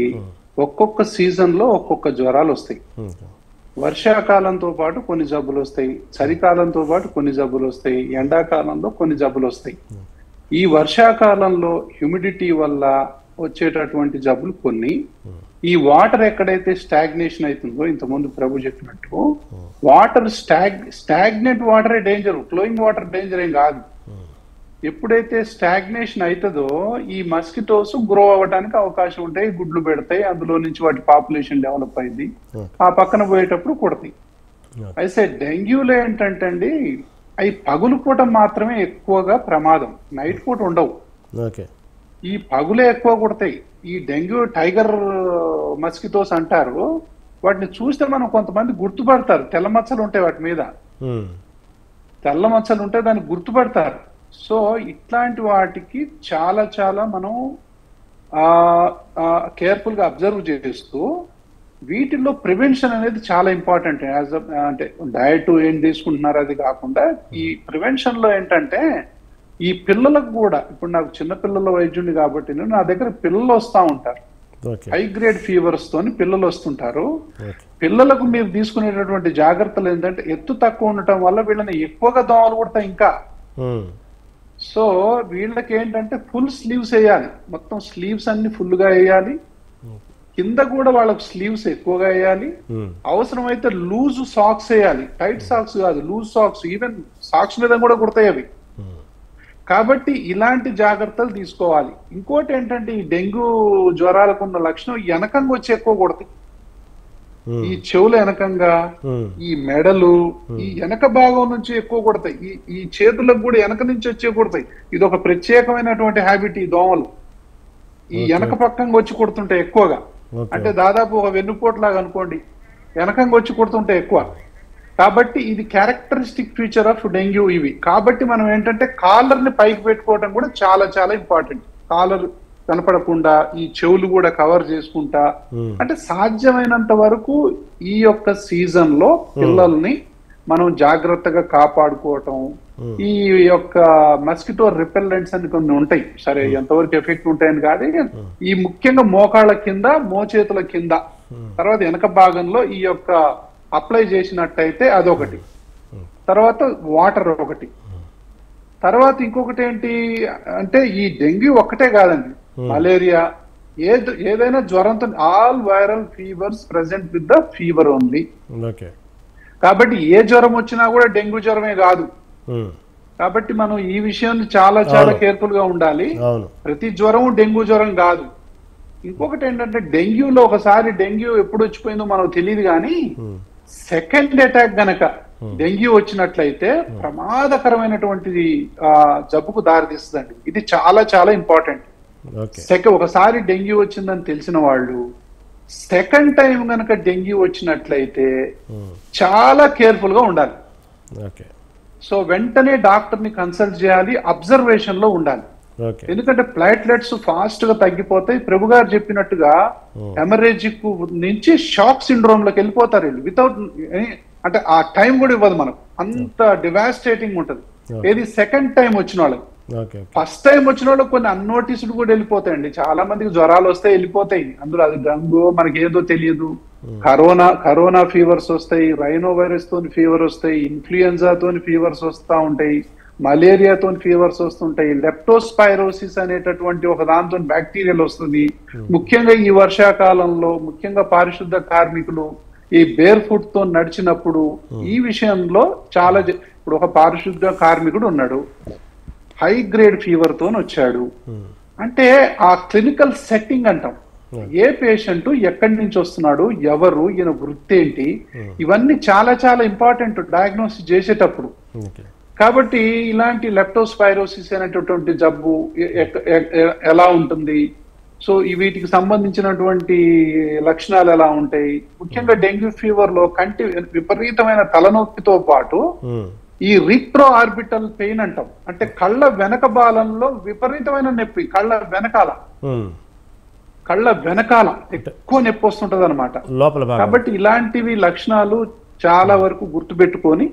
ఒక్కొక్క సీజన్ లో ఒక్కొక్క జ్వరాలు వస్తాయి. వర్షాకాలంతో పాటు కొన్ని జబ్బులు వస్తాయి, చలికాలంతో పాటు కొన్ని జబ్బులు వస్తాయి, ఎండాకాలంలో కొన్ని జబ్బులు వస్తాయి. ఈ వర్షాకాలంలో హ్యూమిడిటీ వల్ల వచ్చేటటువంటి జబ్బులు కొన్ని, ఈ వాటర్ ఎక్కడైతే స్టాగ్నేషన్ అవుతుందో, ఇంతకుముందు ప్రభు చెప్పినట్టు వాటర్ స్టాగ్నెంట్ వాటరే డేంజర్, ఫ్లోయింగ్ వాటర్ డేంజర్ ఏం కాదు. ఎప్పుడైతే స్టాగ్నేషన్ అవుతుందో ఈ మస్కిటోస్ గ్రో అవ్వడానికి అవకాశం ఉంటాయి, గుడ్లు పెడతాయి, అందులో నుంచి వాటి పాపులేషన్ డెవలప్ అయింది, ఆ పక్కన పోయేటప్పుడు కుడతాయి. అయితే డెంగ్యూలో ఏంటంటే అండి, అవి పగులు పూట మాత్రమే ఎక్కువగా ప్రమాదం, నైట్ పూట ఉండవు. ఈ పగులే ఎక్కువ కుడతాయి. ఈ డెంగ్యూ టైగర్ మస్కిటోస్ అంటారు, వాటిని చూస్తే మనం కొంతమంది గుర్తుపడతారు, తెల్ల మచ్చలు ఉంటాయి వాటి మీద, తెల్ల మచ్చలు ఉంటే దాన్ని గుర్తుపడతారు. సో ఇట్లాంటి వాటికి చాలా చాలా మనం కేర్ఫుల్ గా అబ్జర్వ్ చేస్తూ, వీటిల్లో ప్రివెన్షన్ అనేది చాలా ఇంపార్టెంట్. అంటే డయట్ ఏం తీసుకుంటున్నారు అది కాకుండా, ఈ ప్రివెన్షన్ లో ఏంటంటే ఈ పిల్లలకు కూడా, ఇప్పుడు నాకు చిన్న పిల్లల వైద్యుని కాబట్టి నా దగ్గర పిల్లలు వస్తూ ఉంటారు, హై గ్రేడ్ ఫీవర్స్ తోని పిల్లలు వస్తుంటారు. పిల్లలకు మీరు తీసుకునేటటువంటి జాగ్రత్తలు ఏంటంటే, ఎత్తు తక్కువ ఉండటం వల్ల వీళ్ళని ఎక్కువగా దోమలు కుడతాయి ఇంకా. సో వీళ్ళకి ఏంటంటే ఫుల్ స్లీవ్స్ వేయాలి, మొత్తం స్లీవ్స్ అన్ని ఫుల్ గా వేయాలి, కింద కూడా వాళ్ళకు స్లీవ్స్ ఎక్కువగా వేయాలి, అవసరమైతే లూజ్ సాక్స్ వేయాలి, టైట్ సాక్స్ కాదు, లూజ్ సాక్స్, ఈవెన్ సాక్స్ మీద కూడా కుడతాయి అవి. కాబట్టి ఇలాంటి జాగ్రత్తలు తీసుకోవాలి. ఇంకోటి ఏంటంటే, ఈ డెంగ్యూ జ్వరాలకు ఉన్న లక్షణం వెనకంగా వచ్చి ఎక్కువ కుడతాయి, ఈ చెవుల వెనకంగా, ఈ మెడలు, ఈ వెనక భాగం నుంచి ఎక్కువ కొడతాయి, ఈ చేతులకు కూడా వెనక నుంచి వచ్చే కొడతాయి. ఇది ఒక ప్రత్యేకమైనటువంటి హ్యాబిట్ ఈ దోమలు, ఈ వెనక పక్కంగా వచ్చి కొడుతుంటాయి ఎక్కువగా. అంటే దాదాపు ఒక వెన్నుపోట్లాగా అనుకోండి, వెనకంగా వచ్చి కొడుతుంటాయి ఎక్కువ. కాబట్టి ఇది క్యారెక్టరిస్టిక్ ఫీచర్ ఆఫ్ డెంగ్యూ ఇవి. కాబట్టి మనం ఏంటంటే కాలర్ ని పైకి పెట్టుకోవడం కూడా చాలా చాలా ఇంపార్టెంట్. కాలర్ కనపడకుండా ఈ చెవులు కూడా కవర్ చేసుకుంటా, అంటే సాధ్యమైనంత వరకు ఈ యొక్క సీజన్ లో పిల్లల్ని మనం జాగ్రత్తగా కాపాడుకోవటం. ఈ యొక్క మస్కిటో రిపెల్లెంట్స్ అని కొన్ని ఉంటాయి, సరే ఎంతవరకు ఎఫెక్ట్ ఉంటాయని కాదు, ఈ ముఖ్యంగా మోకాళ్ళ కింద, మోచేతుల కింద, తర్వాత వెనక భాగంలో ఈ యొక్క అప్లై చేసినట్టయితే అదొకటి, తర్వాత వాటర్ ఒకటి, తర్వాత ఇంకొకటి ఏంటి అంటే, ఈ డెంగ్యూ ఒక్కటే కాదండి, మలేరియా, ఏదైనా జ్వరంతో, all viral fevers present with the fever only. కాబట్టి ఏ జ్వరం వచ్చినా కూడా డెంగ్యూ జ్వరమే కాదు. కాబట్టి మనం ఈ విషయాన్ని చాలా చాలా కేర్ఫుల్ గా ఉండాలి. ప్రతి జ్వరం డెంగ్యూ జ్వరం కాదు. ఇంకొకటి ఏంటంటే, డెంగ్యూలో ఒకసారి డెంగ్యూ ఎప్పుడు వచ్చిపోయిందో మనకు తెలియదు, కానీ సెకండ్ అటాక్ గనక డెంగ్యూ వచ్చినట్లయితే ప్రమాదకరమైనటువంటిది జబ్బుకు దారితీస్తుందండి. ఇది చాలా చాలా ఇంపార్టెంట్. ఒకసారి డెంగ్యూ వచ్చిందని తెలిసిన వాళ్ళు సెకండ్ టైం గనక డెంగ్యూ వచ్చినట్లయితే చాలా కేర్ఫుల్ గా ఉండాలి. సో వెంటనే డాక్టర్ ని కన్సల్ట్ చేయాలి, అబ్జర్వేషన్ లో ఉండాలి. ఎందుకంటే ప్లాట్లెట్స్ ఫాస్ట్ గా తగ్గిపోతాయి. ప్రభు గారు చెప్పినట్టుగా హెమరేజిక్ నుంచి షాక్ సిండ్రోమ్ లోకి వెళ్ళిపోతారు వీళ్ళు, వితౌట్ అంటే ఆ టైం కూడా ఇవ్వదు మనకు, అంత డివాస్టేటింగ్ ఉంటది. ఏది సెకండ్ టైం వచ్చిన వాళ్ళకి. ఫస్ట్ టైం వచ్చిన వాళ్ళకి కొన్ని అన్నోటీస్డ్ కూడా వెళ్ళిపోతాయండి. చాలా మందికి జ్వరాలు వస్తే వెళ్ళిపోతాయి, అందులో అది డెంగ్యూ మనకి ఏదో తెలియదు. కరోనా ఫీవర్స్ వస్తాయి, రైనో వైరస్ తోని ఫీవర్ వస్తాయి, ఇన్ఫ్లుయెన్జా తోని ఫీవర్స్ వస్తూ ఉంటాయి, మలేరియాతో ఫీవర్స్ వస్తుంటాయి, లెప్టోస్పైరోసిస్ అనేటటువంటి ఒక దాంతో బ్యాక్టీరియల్ వస్తుంది. ముఖ్యంగా ఈ వర్షాకాలంలో, ముఖ్యంగా పారిశుద్ధ కార్మికులు ఈ బేర్ ఫుట్ తో నడిచినప్పుడు ఈ విషయంలో చాలా, ఇప్పుడు ఒక పారిశుద్ధ కార్మికుడు ఉన్నాడు, హై గ్రేడ్ ఫీవర్ తో వచ్చాడు అంటే ఆ క్లినికల్ సెట్టింగ్ అంటాం, ఏ పేషెంట్ ఎక్కడి నుంచి వస్తున్నాడు, ఎవరు, ఈయన వృత్తి ఏంటి, ఇవన్నీ చాలా చాలా ఇంపార్టెంట్ డయాగ్నోసిస్ చేసేటప్పుడు. కాబట్టి ఇలాంటి లెప్టోస్పైరోసిస్ అనేటటువంటి జబ్బు ఎలా ఉంటుంది, సో వీటికి సంబంధించినటువంటి లక్షణాలు ఎలా ఉంటాయి. ముఖ్యంగా డెంగ్యూ ఫీవర్ లో కంటి విపరీతమైన తలనొప్పితో పాటు ఈ రిట్రో ఆర్బిటల్ పెయిన్ అంటాం, అంటే కళ్ళ వెనక భాగంలో విపరీతమైన నొప్పి, కళ్ళ వెనకాల ఎక్కువ నొప్పి వస్తుంటది అనమాట. కాబట్టి ఇలాంటివి లక్షణాలు చాలా వరకు గుర్తుపెట్టుకొని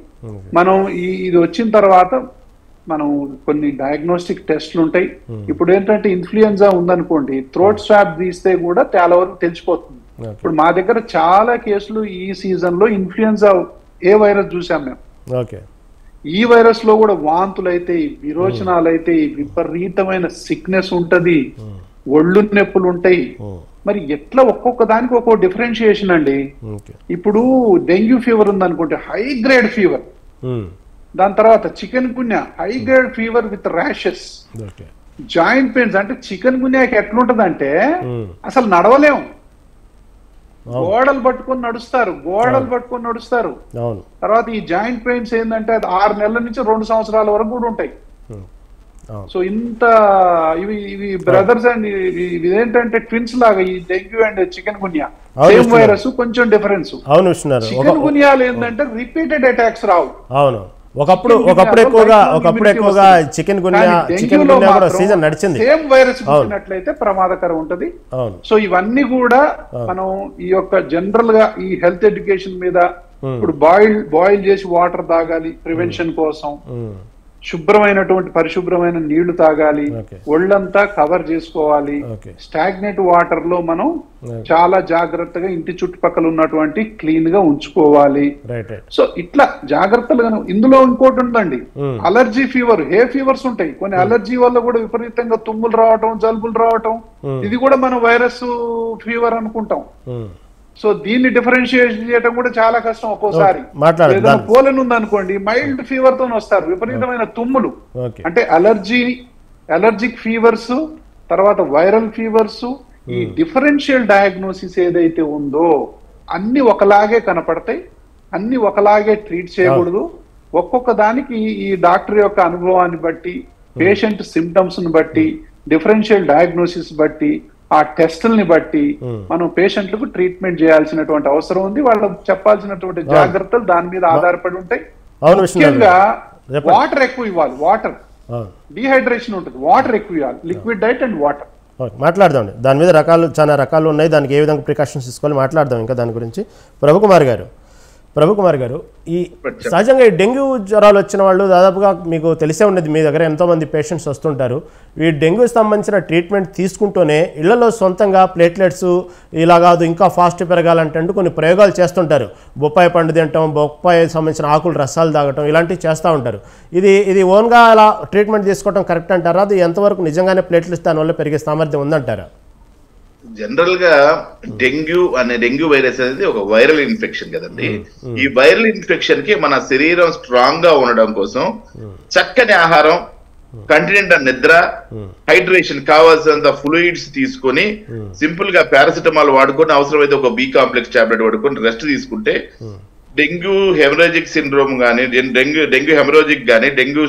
మనం ఇది వచ్చిన తర్వాత మనం కొన్ని డయాగ్నోస్టిక్ టెస్ట్లు ఉంటాయి. ఇప్పుడు ఏంటంటే ఇన్ఫ్లుయెన్జా ఉందనుకోండి, థ్రోట్ స్వాబ్ తీస్తే కూడా చాలా వరకు తెలిసిపోతుంది. ఇప్పుడు మా దగ్గర చాలా కేసులు ఈ సీజన్ లో ఇన్ఫ్లుయెన్జా ఏ వైరస్ చూసాం మేము. ఈ వైరస్ లో కూడా వాంతులు అయితే, విరోచనాలు అయితే, విపరీతమైన సిక్నెస్ ఉంటది, ఒళ్ళు నొప్పులు ఉంటాయి, మరి ఎట్లా ఒక్కొక్క దానికి ఒక్కో డిఫరెన్షియేషన్ అండి. ఓకే. ఇప్పుడు డెంగ్యూ ఫీవర్ ఉందనుకుంటే హై గ్రేడ్ ఫీవర్, దాని తర్వాత chikungunya high grade fever with rashes, okay. Joint pains. అంటే చికెన్ గున్యాకి ఎట్లుంటదంటే అసలు నడవలేము, గోడలు పట్టుకొని నడుస్తారు, అవును. తర్వాత ఈ జాయింట్ పెయిన్స్ ఏంటంటే అది 6 నెలల నుంచి 2 సంవత్సరాల వరకు కూడా ఉంటాయి. సో ఇంత ఇవి బ్రదర్స్ అండ్ ఇదేంటంటే ట్విన్స్ లాగా ఈ dengue and chikungunya same virus, కొంచెం డిఫరెన్స్. అవును. చికెన్ గున్యాలు ఏంటంటే రిపీటెడ్ అటాక్స్ రావు. అవును. ఒకప్పుడు ఎక్కువగా చికెన్ గున్యా కూడా సీజన్ నడిచింది. సేమ్ వైరస్ వచ్చినట్లయితే ప్రమాదకరం ఉంటది. సో ఇవన్నీ కూడా మనం ఈ యొక్క జనరల్ గా ఈ హెల్త్ ఎడ్యుకేషన్ మీద ఇప్పుడు బాయిల్ చేసి వాటర్ తాగాలి ప్రివెన్షన్ కోసం, శుభ్రమైనటువంటి పరిశుభ్రమైన నీళ్లు తాగాలి, ఒళ్ళంతా కవర్ చేసుకోవాలి, స్టాగ్నెట్ వాటర్ లో మనం చాలా జాగ్రత్తగా ఇంటి చుట్టుపక్కల ఉన్నటువంటి క్లీన్ గా ఉంచుకోవాలి. సో ఇట్లా జాగ్రత్తలుగా. ఇందులో ఇంకోటి ఉందండి, అలర్జీ ఫీవర్, హే ఫీవర్స్ ఉంటాయి కొన్ని. అలర్జీ వల్ల కూడా విపరీతంగా తుమ్ములు రావటం, జలుబులు రావటం, ఇది కూడా మనం వైరస్ ఫీవర్ అనుకుంటాం. సో దీన్ని డిఫరెన్షియేట్ చేయడం కూడా చాలా కష్టం. ఒక్కోసారి ఏదైనా పోలెన్ ఉందనుకోండి, మైల్డ్ ఫీవర్ తో వస్తారు, విపరీతమైన తుమ్ములు. అంటే అలర్జిక్ ఫీవర్స్, తర్వాత వైరల్ ఫీవర్స్, ఈ డిఫరెన్షియల్ డయాగ్నోసిస్ ఏదైతే ఉందో అన్ని ఒకలాగే కనపడతాయి, అన్ని ఒకలాగే ట్రీట్ చేయకూడదు. ఒక్కొక్క దానికి ఈ డాక్టర్ యొక్క అనుభవాన్ని బట్టి, పేషెంట్ సిమ్టమ్స్ ని బట్టి, డిఫరెన్షియల్ డయాగ్నోసిస్ బట్టి, ఆ టెస్టుల్ని బట్టి మనం పేషెంట్లకు ట్రీట్మెంట్ చేయాల్సినటువంటి అవసరం ఉంది. వాళ్ళకు చెప్పాల్సినటువంటి జాగ్రత్తలు దాని మీద ఆధారపడి ఉంటాయి. ముఖ్యంగా వాటర్ ఎక్కువ ఇవ్వాలి. వాటర్ డిహైడ్రేషన్ ఉంటుంది, వాటర్ ఎక్కువ ఇవ్వాలి. Liquid diet and water. మాట్లాడదాం దాని మీద చాలా రకాలు ఉన్నాయి, దానికి ఏ విధంగా ప్రికాషన్స్ తీసుకోవాలి మాట్లాడదాం ఇంకా దాని గురించి. ప్రభుకుమార్ గారు, ఈ సహజంగా ఈ డెంగ్యూ జ్వరాలు వచ్చిన వాళ్ళు దాదాపుగా మీకు తెలిసే ఉన్నది, మీ దగ్గర ఎంతోమంది పేషెంట్స్ వస్తుంటారు. ఈ డెంగ్యూకి సంబంధించిన ట్రీట్మెంట్ తీసుకుంటూనే ఇళ్లలో సొంతంగా ప్లేట్లెట్స్ ఇలా కాదు ఇంకా ఫాస్ట్ పెరగాలంటే కొన్ని ప్రయోగాలు చేస్తుంటారు. బొప్పాయి పండు తినటం, బొప్పాయి సంబంధించిన ఆకులు రసాలు తాగటం, ఇలాంటివి చేస్తూ ఉంటారు. ఇది ఓన్గా అలా ట్రీట్మెంట్ తీసుకోవడం కరెక్ట్ అంటారా? అది ఎంతవరకు నిజంగానే ప్లేట్లెట్స్ దానివల్ల పెరిగే సామర్థ్యం ఉందంటారా? జనరల్ గా డెంగ్యూ వైరస్ అనేది ఒక వైరల్ ఇన్ఫెక్షన్ కదండి. ఈ వైరల్ ఇన్ఫెక్షన్ కి మన శరీరం స్ట్రాంగ్ గా ఉండడం కోసం చక్కని ఆహారం, కంటిన్యూట్ నిద్ర, హైడ్రేషన్, కావాల్సినంత ఫ్లూయిడ్స్ తీసుకొని సింపుల్ గా పారాసిటమాల్ వాడుకొని, అవసరమైతే ఒక బి కాంప్లెక్స్ టాబ్లెట్ వాడుకొని రెస్ట్ తీసుకుంటే డెంగ్యూ హెమరాజిక్ సిండ్రోమ్ గానీ, డెంగ్యూ హెమరాజిక్ గానీ, డెంగ్యూ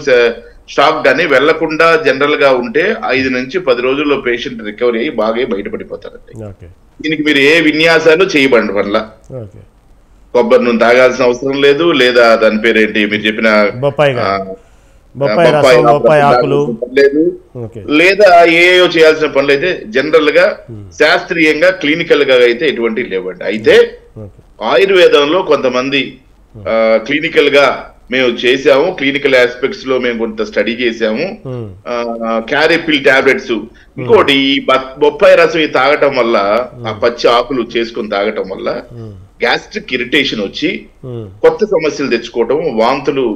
షాక్ గానీ వెళ్లకుండా జనరల్ గా ఉంటే 5 నుంచి 10 రోజుల్లో పేషెంట్ రికవరీ అయ్యి బాగా బయటపడిపోతారండి. దీనికి మీరు ఏ విన్యాసాలు చేయబండి వల్ల కొబ్బరి నూనె తాగాల్సిన అవసరం లేదు, లేదా దాని పేరేంటి మీరు చెప్పిన లేదు, లేదా ఏయో చేయాల్సిన పనులు అయితే జనరల్ గా శాస్త్రీయంగా క్లినికల్ గా అయితే ఎటువంటి లేవండి. అయితే ఆయుర్వేదంలో కొంతమంది క్లినికల్ గా మేము చేసాము, క్లినికల్ ఆస్పెక్ట్స్ లో మేము కొంత స్టడీ చేసాము. క్యారిపిల్ టాబ్లెట్స్, ఇంకోటి ఈ బొప్పాయి రసం తాగటం వల్ల, ఆ పచ్చి ఆకులు చేసుకుని తాగటం వల్ల గ్యాస్ట్రిక్ ఇరిటేషన్ వచ్చి కొత్త సమస్యలు తెచ్చుకోవటం, వాంతులు,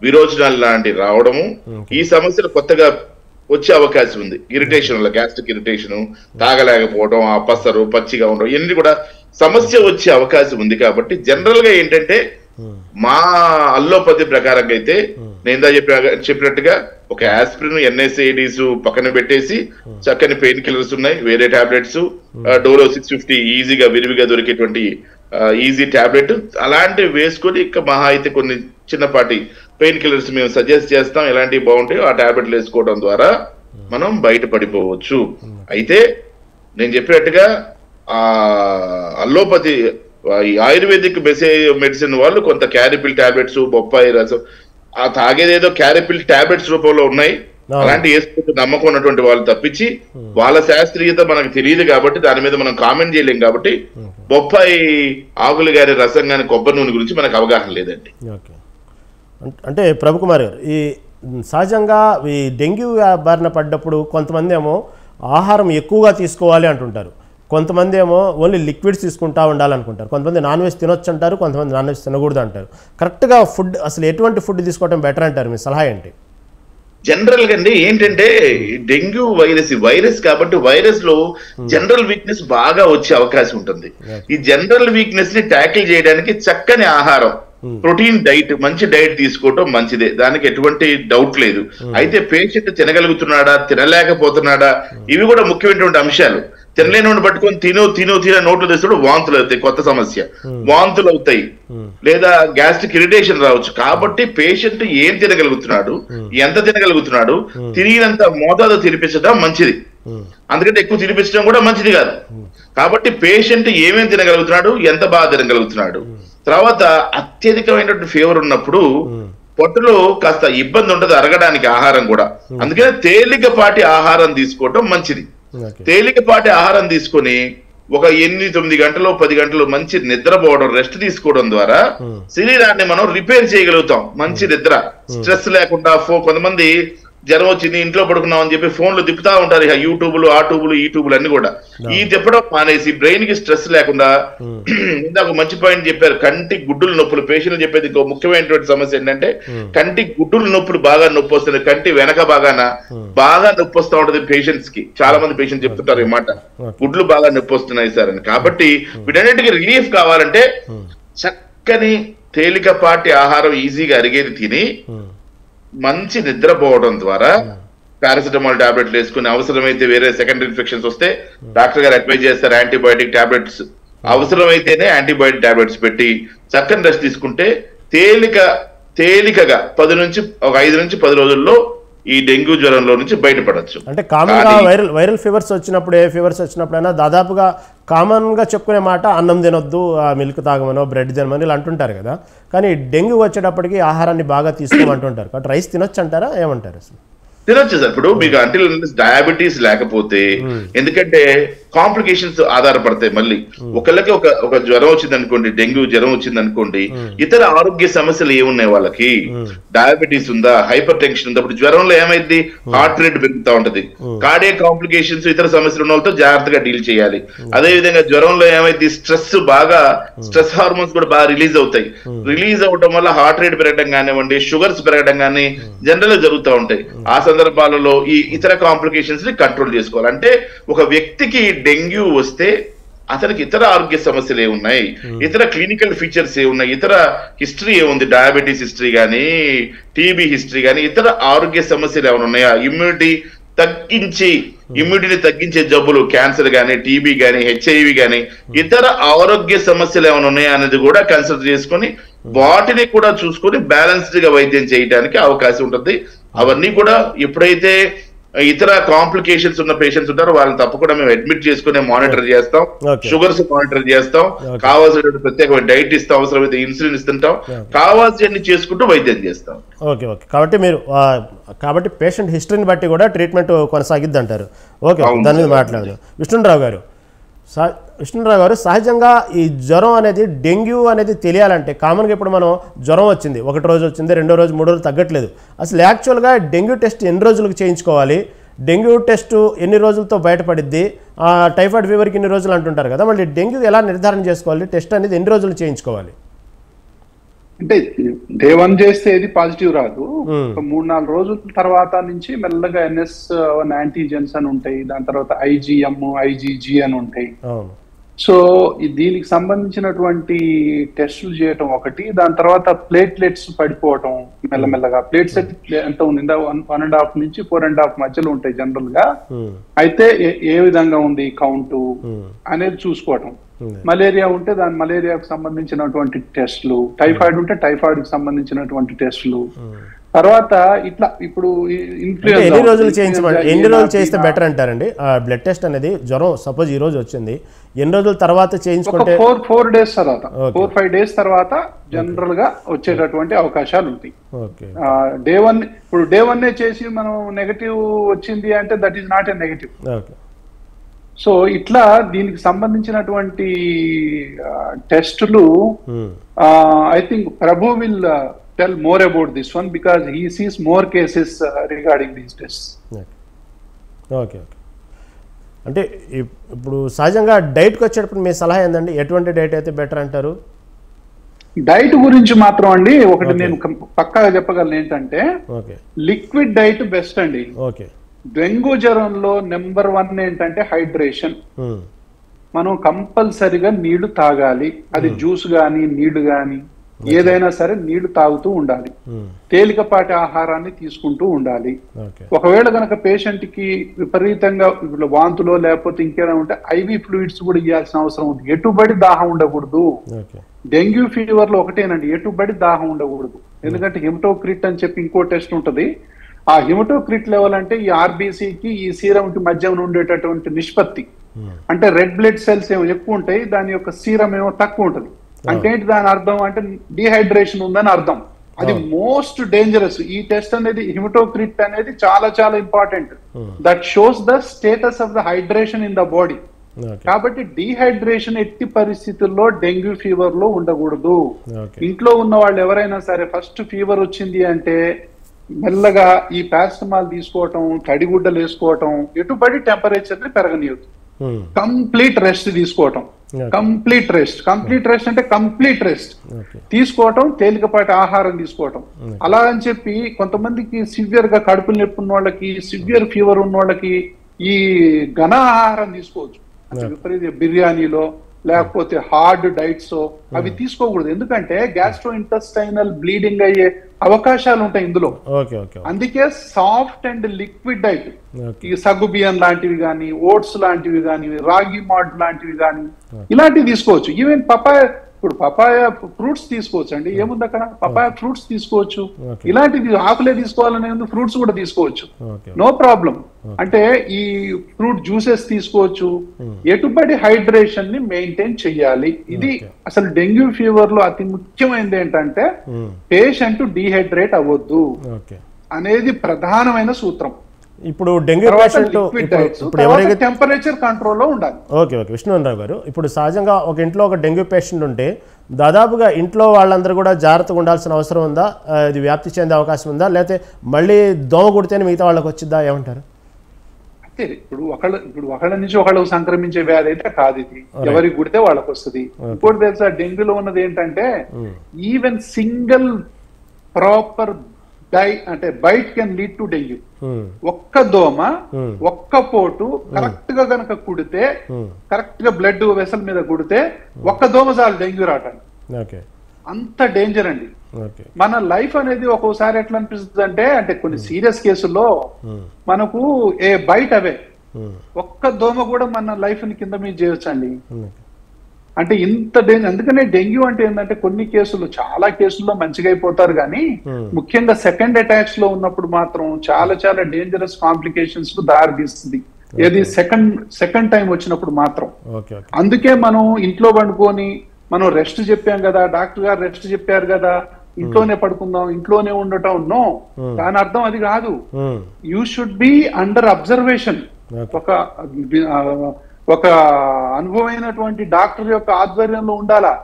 విరోచనాలు లాంటివి రావడము, ఈ సమస్యలు కొత్తగా వచ్చే అవకాశం ఉంది. ఇరిటేషన్ వల్ల గ్యాస్ట్రిక్ ఇరిటేషన్, తాగలేకపోవడం, ఆ పసరు పచ్చిగా ఉండడం, ఇవన్నీ కూడా సమస్య వచ్చే అవకాశం ఉంది. కాబట్టి జనరల్ గా ఏంటంటే మా అల్లోపతి ప్రకారంగా అయితే నేను చెప్పినట్టుగా ఒక ఆస్పిరిన్, NSAIDs పక్కన పెట్టేసి చక్కని పెయిన్ కిల్లర్స్ ఉన్నాయి, వేరే టాబ్లెట్స్, డోలో 650 ఈజీగా విరివిగా దొరికేటువంటి ఈజీ టాబ్లెట్, అలాంటివి వేసుకొని ఇక మహా అయితే కొన్ని చిన్నపాటి పెయిన్ కిల్లర్స్ మేము సజెస్ట్ చేస్తాం, ఎలాంటివి బాగుంటాయో ఆ టాబ్లెట్లు వేసుకోవడం ద్వారా మనం బయటపడిపోవచ్చు. అయితే నేను చెప్పినట్టుగా అల్లోపతి ఈ ఆయుర్వేదిక్ మెడిసిన్ వాళ్ళు కొంత క్యారిపిల్ టాబ్లెట్స్, బొప్పాయి రసం తాగేదేదో క్యారిపిల్ టాబ్లెట్స్ రూపంలో ఉన్నాయి, అలాంటి వేసుకుంటూ నమ్మకం ఉన్నటువంటి వాళ్ళు తప్పించి వాళ్ళ శాస్త్రీయత మనకు తెలియదు కాబట్టి దాని మీద మనం కామెంట్ చేయలేం. కాబట్టి బొప్పాయి ఆకులు గారి రసం గాని కొబ్బరి నూనె గురించి మనకు అవగాహన లేదండి. అంటే ప్రభుకుమార్ గారు, ఈ సహజంగా ఈ డెంగ్యూ బారిన పడ్డప్పుడు కొంతమంది ఏమో ఆహారం ఎక్కువగా తీసుకోవాలి అంటుంటారు, కొంతమంది ఏమో ఓన్లీ లిక్విడ్స్ తీసుకుంటా ఉండాలనుకుంటారు, కొంతమంది నాన్ వెజ్ తినొచ్చు అంటారు, కొంతమంది నాన్ వెజ్ తినకూడదు అంటారు. కరెక్ట్గా ఫుడ్ అసలు ఎటువంటి ఫుడ్ తీసుకోవడం బెటర్ అంటారు? మీ సలహా ఏంటి? జనరల్ గా అండి ఏంటంటే డెంగ్యూ వైరస్ కాబట్టి వైరస్ లో జనరల్ వీక్నెస్ బాగా వచ్చే అవకాశం ఉంటుంది. ఈ జనరల్ వీక్నెస్ ని ట్యాకిల్ చేయడానికి చక్కని ఆహారం, ప్రోటీన్ డైట్, మంచి డైట్ తీసుకోవటం మంచిదే, దానికి ఎటువంటి డౌట్ లేదు. అయితే పేషెంట్ తినగలుగుతున్నాడా తినలేకపోతున్నాడా ఇవి కూడా ముఖ్యమైనటువంటి అంశాలు. తినలేని పట్టుకొని తిను నోట్లు తెస్తాడు, వాంతులు అవుతాయి, కొత్త సమస్య, వాంతులు అవుతాయి, లేదా గ్యాస్ట్రిక్ ఇరిటేషన్ రావచ్చు. కాబట్టి పేషెంట్ ఏం తినగలుగుతున్నాడు, ఎంత తినగలుగుతున్నాడు, తిరిగినంత మోతాదు తినిపించడం మంచిది. అందుకంటే ఎక్కువ తినిపించడం కూడా మంచిది కాదు. కాబట్టి పేషెంట్ ఏమేమి తినగలుగుతున్నాడు, ఎంత బాగా తినగలుగుతున్నాడు. తర్వాత అత్యధికమైనటువంటి ఫీవర్ ఉన్నప్పుడు పొట్టలో కాస్త ఇబ్బంది ఉంటుంది అరగడానికి ఆహారం కూడా. అందుకనే తేలికపాటి ఆహారం తీసుకోవటం మంచిది. తేలికపాటి ఆహారం తీసుకొని ఒక 8-9 గంటలు 10 గంటలు మంచి నిద్రపోవడం, రెస్ట్ తీసుకోవడం ద్వారా శరీరాన్ని మనం రిపేర్ చేయగలుగుతాం. మంచి నిద్ర, స్ట్రెస్ లేకుండా. కొంతమంది జ్వరం వచ్చింది ఇంట్లో పడుకున్నాం అని చెప్పి ఫోన్లు తిప్పుతా ఉంటారు, యూట్యూబ్లు ఆ ట్యూబ్లు ఈ ట్యూబ్లు అన్ని కూడా. ఈ తిప్పడం మానేసి బ్రెయిన్ కి స్ట్రెస్ లేకుండా, ఇందాక మంచి పాయింట్ చెప్పారు, కంటి గుడ్డుల నొప్పులు. పేషెంట్లు చెప్పేది ఇంకో ముఖ్యమైనటువంటి సమస్య ఏంటంటే కంటి గుడ్డుల నొప్పులు బాగా నొప్పి వస్తుంది. కంటి వెనక బాగా నొప్పి వస్తూ ఉంటది పేషెంట్స్ కి. చాలా మంది పేషెంట్స్ చెప్తుంటారు ఈ మాట, గుడ్లు బాగా నొప్పి వస్తున్నాయి సార్ అని. కాబట్టి వీటన్నిటికీ రిలీఫ్ కావాలంటే చక్కని తేలికపాటి ఆహారం, ఈజీగా అరిగేది తిని మంచి నిద్రపోవడం ద్వారా పారాసిటమాల్ టాబ్లెట్లు వేసుకుని, అవసరమైతే వేరే సెకండరీ ఇన్ఫెక్షన్స్ వస్తే డాక్టర్ గారు అడ్వైజ్ చేస్తారు యాంటీబయాటిక్ టాబ్లెట్స్, అవసరమైతేనే యాంటీబయాటిక్ టాబ్లెట్స్ పెట్టి చక్కని రెస్ట్ తీసుకుంటే తేలికగా 5 నుంచి 10 రోజుల్లో ఈ డెంగ్యూ జ్వరంలో నుంచి బయటపడచ్చు. అంటే కామన్ గా వైరల్ ఫీవర్స్ వచ్చినప్పుడు, ఏ ఫీవర్స్ వచ్చినప్పుడైనా దాదాపుగా కామన్ గా చెప్పుకునే మాట అన్నం తినొద్దు, మిల్క్ తాగమనో బ్రెడ్ తినమని ఇలా అంటుంటారు కదా. కానీ డెంగ్యూ వచ్చేటప్పటికి ఆహారాన్ని బాగా తీసుకోమంటుంటారు. కాబట్టి రైస్ తినొచ్చు అంటారా, ఏమంటారు అసలు? తినొచ్చు సార్. ఇప్పుడు మీకు అంటిల్ డయాబెటీస్ లేకపోతే, ఎందుకంటే కాంప్లికేషన్స్ ఆధారపడతాయి. మళ్ళీ ఒకళ్ళకి ఒక జ్వరం వచ్చింది అనుకోండి, డెంగ్యూ జ్వరం వచ్చింది అనుకోండి, ఇతర ఆరోగ్య సమస్యలు ఏమున్నాయి వాళ్ళకి, డయాబెటీస్ ఉందా, హైపర్ టెన్షన్ ఉందా. ఇప్పుడు జ్వరంలో ఏమైంది, హార్ట్ రేట్ పెరుగుతూ ఉంటది, కార్డియాక్ కాంప్లికేషన్స్, ఇతర సమస్యలు ఉన్న వాళ్ళతో జాగ్రత్తగా డీల్ చేయాలి. అదే విధంగా జ్వరంలో ఏమైంది, స్ట్రెస్ హార్మోన్స్ కూడా బాగా రిలీజ్ అవుతాయి. రిలీజ్ అవడం వల్ల హార్ట్ రేట్ పెరగడం కానివ్వండి, షుగర్స్ పెరగడం కానీ జనరల్ గా జరుగుతూ ఉంటాయి. ఆ సందర్భాలలో ఈ ఇతర కాంప్లికేషన్స్ ని కంట్రోల్ చేసుకోవాలి. అంటే ఒక వ్యక్తికి డెంగ్యూ వస్తే అతనికి ఇతర ఆరోగ్య సమస్యలు ఏమున్నాయి, ఇతర క్లినికల్ ఫీచర్స్ ఏమున్నాయి, ఇతర హిస్టరీ ఏముంది, డయాబెటీస్ హిస్టరీ కానీ, టీబీ హిస్టరీ కానీ, ఇతర ఆరోగ్య సమస్యలు ఏమైనా ఉన్నాయా, ఇమ్యూనిటీని తగ్గించే జబ్బులు, క్యాన్సర్ కానీ, టీబీ కానీ, హెచ్ఐవి కానీ, ఇతర ఆరోగ్య సమస్యలు ఏమైనా ఉన్నాయా అనేది కూడా కన్సిడర్ చేసుకొని వాటిని కూడా చూసుకొని బ్యాలెన్స్డ్ గా వైద్యం చేయడానికి అవకాశం ఉంటుంది. అవన్నీ కూడా ఎప్పుడైతే ఇతర కాంప్లికేషన్స్ ఉన్న పేషెంట్స్ ఉంటారో వాళ్ళని తప్పకుండా మేము అడ్మిట్ చేసుకుని మానిటర్ చేస్తాం, షుగర్స్ మానిటర్ చేస్తాం, కావాల్సిన ప్రత్యేకమైన డైట్ ఇస్తాం, అవసరమైతే ఇన్సులిన్ ఇస్తుంటాం, కావాల్సినవి చేసుకుంటూ వైద్యం చేస్తాం. ఓకే. కాబట్టి మీరు పేషెంట్ హిస్టరీని బట్టి కూడా ట్రీట్మెంట్ కొనసాగిద్ది అంటారు. ఓకే, దాని మీద మాట్లాడదాం. విష్ణురావు గారు, సహజంగా ఈ జ్వరం అనేది, డెంగ్యూ అనేది తెలియాలంటే కామన్గా ఇప్పుడు మనం జ్వరం వచ్చింది, 1 రోజు వచ్చింది, 2వ రోజు 3 రోజులు తగ్గట్లేదు. అసలు యాక్చువల్గా డెంగ్యూ టెస్ట్ ఎన్ని రోజులకు చేయించుకోవాలి, డెంగ్యూ టెస్ట్ ఎన్ని రోజులతో బయటపడిద్ది, టైఫాయిడ్ ఫీవర్కి ఇన్ని రోజులు అంటుంటారు కదా, మళ్ళీ డెంగ్యూ ఎలా నిర్ధారణ చేసుకోవాలి, టెస్ట్ అనేది ఎన్ని రోజులు చేయించుకోవాలి? అంటే డే 1 చేస్తే ఏది పాజిటివ్ రాదు. 3-4 రోజుల తర్వాత నుంచి మెల్లగా NS1 యాంటీజెన్స్ అని ఉంటాయి, దాని తర్వాత IgM, IgG అని ఉంటాయి. సో దీనికి సంబంధించినటువంటి టెస్టులు చేయటం ఒకటి, దాని తర్వాత ప్లేట్లెట్స్ పడిపోవటం మెల్లమెల్లగా. ప్లేట్లెట్ ఎంత ఉంది, 1.5 నుంచి 4.5 మధ్యలో ఉంటాయి జనరల్ గా. అయితే ఏ విధంగా ఉంది కౌంటు అనేది చూసుకోవటం. మలేరియా ఉంటే దాని మలేరియాకు సంబంధించినటువంటి టెస్టులు, టైఫాయిడ్ ఉంటే టైఫాయిడ్ కి సంబంధించినటువంటి టెస్టులు. తర్వాత ఇట్లా ఇప్పుడు ఎన్ని రోజులు చేయిస్తే బెటర్ అంటారండి బ్లడ్ టెస్ట్ అనేది? జ్వరం సపోజ్ ఈ రోజు వచ్చింది, ఎన్ని రోజుల తర్వాత చేయించుకుంటే? 4 days తర్వాత, 4-5 days తర్వాత జనరల్ గా వచ్చేటటువంటి అవకాశాలు ఉంటాయి. డే 1 ఇప్పుడు డే 1 చేసి మనం నెగటివ్ వచ్చింది అంటే that is not a negative. So ఇట్లా దీనికి సంబంధించినటువంటి టెస్టులు I think Prabhu will tell more about this one because he sees more cases regarding these tests. Okay. అంటే ఇప్పుడు సహజంగా డైట్కి వచ్చేటప్పుడు మీ సలహా ఏందండి, ఎటువంటి డైట్ అయితే బెటర్ అంటారు? డైట్ గురించి మాత్రం అండి ఒకటి నేను పక్కాగా చెప్పగలను ఏంటంటే ఓకే లిక్విడ్ డైట్ బెస్ట్ అండి. ఓకే డెంగ్యూ జ్వరంలో నెంబర్ 1 ఏంటంటే హైడ్రేషన్. మనం కంపల్సరిగా నీళ్లు తాగాలి. అది జ్యూస్ గాని నీళ్లు గాని ఏదైనా సరే నీళ్లు తాగుతూ ఉండాలి. తేలికపాటి ఆహారాన్ని తీసుకుంటూ ఉండాలి. ఒకవేళ గనక పేషెంట్ కి విపరీతంగా వాంతులో లేకపోతే ఇంకేమైనా ఉంటే ఐవి ఫ్లూయిడ్స్ కూడా ఇవ్వాల్సిన అవసరం ఉంది. ఎటుబడి దాహం ఉండకూడదు. డెంగ్యూ ఫీవర్ లో ఒకటేనండి, ఎటుబడి దాహం ఉండకూడదు. ఎందుకంటే హిమటోక్రిట్ అని చెప్పి ఇంకో టెస్ట్ ఉంటది. ఆ హిమటోక్రిట్ లెవెల్ అంటే ఈ ఆర్బీసీకి ఈ సీరం కి మధ్య ఉండేటటువంటి నిష్పత్తి. అంటే రెడ్ బ్లడ్ సెల్స్ ఏమో ఎక్కువ ఉంటాయి, దాని యొక్క సీరం ఏమో తక్కువ ఉంటుంది. అంటే ఏంటి దాని అర్థం అంటే డిహైడ్రేషన్ ఉందని అర్థం. అది మోస్ట్ డేంజరస్. ఈ టెస్ట్ అనేది హిమటోక్రిట్ అనేది చాలా చాలా important. That shows the status of the hydration in the body. కాబట్టి డిహైడ్రేషన్ ఎట్టి పరిస్థితుల్లో డెంగ్యూ ఫీవర్ లో ఉండకూడదు. ఇంట్లో ఉన్న వాళ్ళు ఎవరైనా సరే ఫస్ట్ ఫీవర్ వచ్చింది అంటే మెల్లగా ఈ పారాసిటమాల్ తీసుకోవటం, తడిగుడ్డలు వేసుకోవటం, ఎటుబడి టెంపరేచర్ ని పెరగనీయదు. కంప్లీట్ రెస్ట్ తీసుకోవటం. కంప్లీట్ రెస్ట్ అంటే కంప్లీట్ రెస్ట్ తీసుకోవటం, తేలికపాటి ఆహారం తీసుకోవటం. అలా అని చెప్పి కొంతమందికి సివియర్ గా కడుపు నొప్పి ఉన్న వాళ్ళకి, సివియర్ ఫీవర్ ఉన్న వాళ్ళకి ఈ ఘన ఆహారం తీసుకోవచ్చు. విపరీత బిర్యానీలో లేకపోతే హార్డ్ డైట్స్ అవి తీసుకోకూడదు. ఎందుకంటే గ్యాస్ట్రో ఇంటెస్టైనల్ బ్లీడింగ్ అయ్యే అవకాశాలు ఉంటాయి ఇందులో. అందుకే సాఫ్ట్ అండ్ లిక్విడ్ డైట్, ఈ సగ్గు బియ్యం లాంటివి కానీ, ఓట్స్ లాంటివి కానీ, రాగి మాల్ట్ లాంటివి కానీ ఇలాంటివి తీసుకోవచ్చు. ఈవెన్ పపాయ, ఇప్పుడు పపాయ ఫ్రూట్స్ తీసుకోవచ్చు అండి. ఏముంది అక్కడ, పపాయ ఫ్రూట్స్ తీసుకోవచ్చు. ఇలాంటివి ఆకులే తీసుకోవాలనే ఫ్రూట్స్ కూడా తీసుకోవచ్చు, నో ప్రాబ్లం. అంటే ఈ ఫ్రూట్ జ్యూసెస్ తీసుకోవచ్చు. ఎటుబడి హైడ్రేషన్ ని మెయింటైన్ చెయ్యాలి. ఇది అసలు డెంగ్యూ ఫీవర్ లో అతి ముఖ్యమైనది ఏంటంటే పేషెంట్ డీహైడ్రేట్ అవ్వద్దు అనేది ప్రధానమైన సూత్రం. ఇప్పుడు డెంగ్యూ పేషెంట్ ఇప్పుడు ఎవరైతే టెంపరేచర్ కంట్రోల్లో ఉండాలి. ఓకే విష్ణువరావు గారు, ఇప్పుడు సహజంగా ఒక ఇంట్లో ఒక డెంగ్యూ పేషెంట్ ఉంటే దాదాపుగా ఇంట్లో వాళ్ళందరూ కూడా జాగ్రత్తగా ఉండాల్సిన అవసరం ఉందా? ఇది వ్యాప్తి చెందే అవకాశం ఉందా? లేకపోతే మళ్ళీ దోమ కుడితేనే మిగతా వాళ్ళకి వచ్చిద్దా? ఏమంటారు? అంటే ఇప్పుడు ఒకళ్ళ నుంచి ఒకళ్ళకు సంక్రమించే వ్యాధి అయితే కాదు ఇది. ఎవరికి కుడితే వాళ్ళకి వస్తుంది. ఇంకోటి తెలుసా, డెంగ్యూలో ఉన్నది ఏంటంటే ఈవెన్ సింగిల్ ప్రాపర్ అంటే bite can lead to dengue. ఒక్క దోమ, ఒక్క పోటు కరెక్ట్ గా గనక కుడితే, కరెక్ట్ గా బ్లడ్ వెసల్ మీద కుడితే ఒక్క దోమ చాలు డెంగ్యూ రావటానికి. అంత డేంజర్ అండి. మన లైఫ్ అనేది ఒక్కోసారి ఎట్లా అనిపిస్తుంది అంటే కొన్ని సీరియస్ కేసుల్లో మనకు ఏ బైట్ అవే ఒక్క దోమ కూడా మన లైఫ్ ని కింద మీద చేయొచ్చండి. అంటే ఇంత డేంజర్. అందుకనే డెంగ్యూ అంటే ఏంటంటే కొన్ని కేసులు, చాలా కేసుల్లో మంచిగా అయిపోతారు కానీ ముఖ్యంగా సెకండ్ అటాక్స్ లో మాత్రం చాలా చాలా డేంజరస్ కాంప్లికేషన్స్ కు దారితీస్తుంది. ఏది సెకండ్ టైం వచ్చినప్పుడు మాత్రం. అందుకే మనం ఇంట్లో పండుకొని మనం రెస్ట్ చెప్పాం కదా, డాక్టర్ గారు రెస్ట్ చెప్పారు కదా, ఇంట్లోనే పడుకుందాం, ఇంట్లోనే ఉండటం, నో, దాని అర్థం అది కాదు. You should be under observation. ఒక అనుభవమైనటువంటి డాక్టర్ యొక్క ఆధ్వర్యంలో ఉండాలా.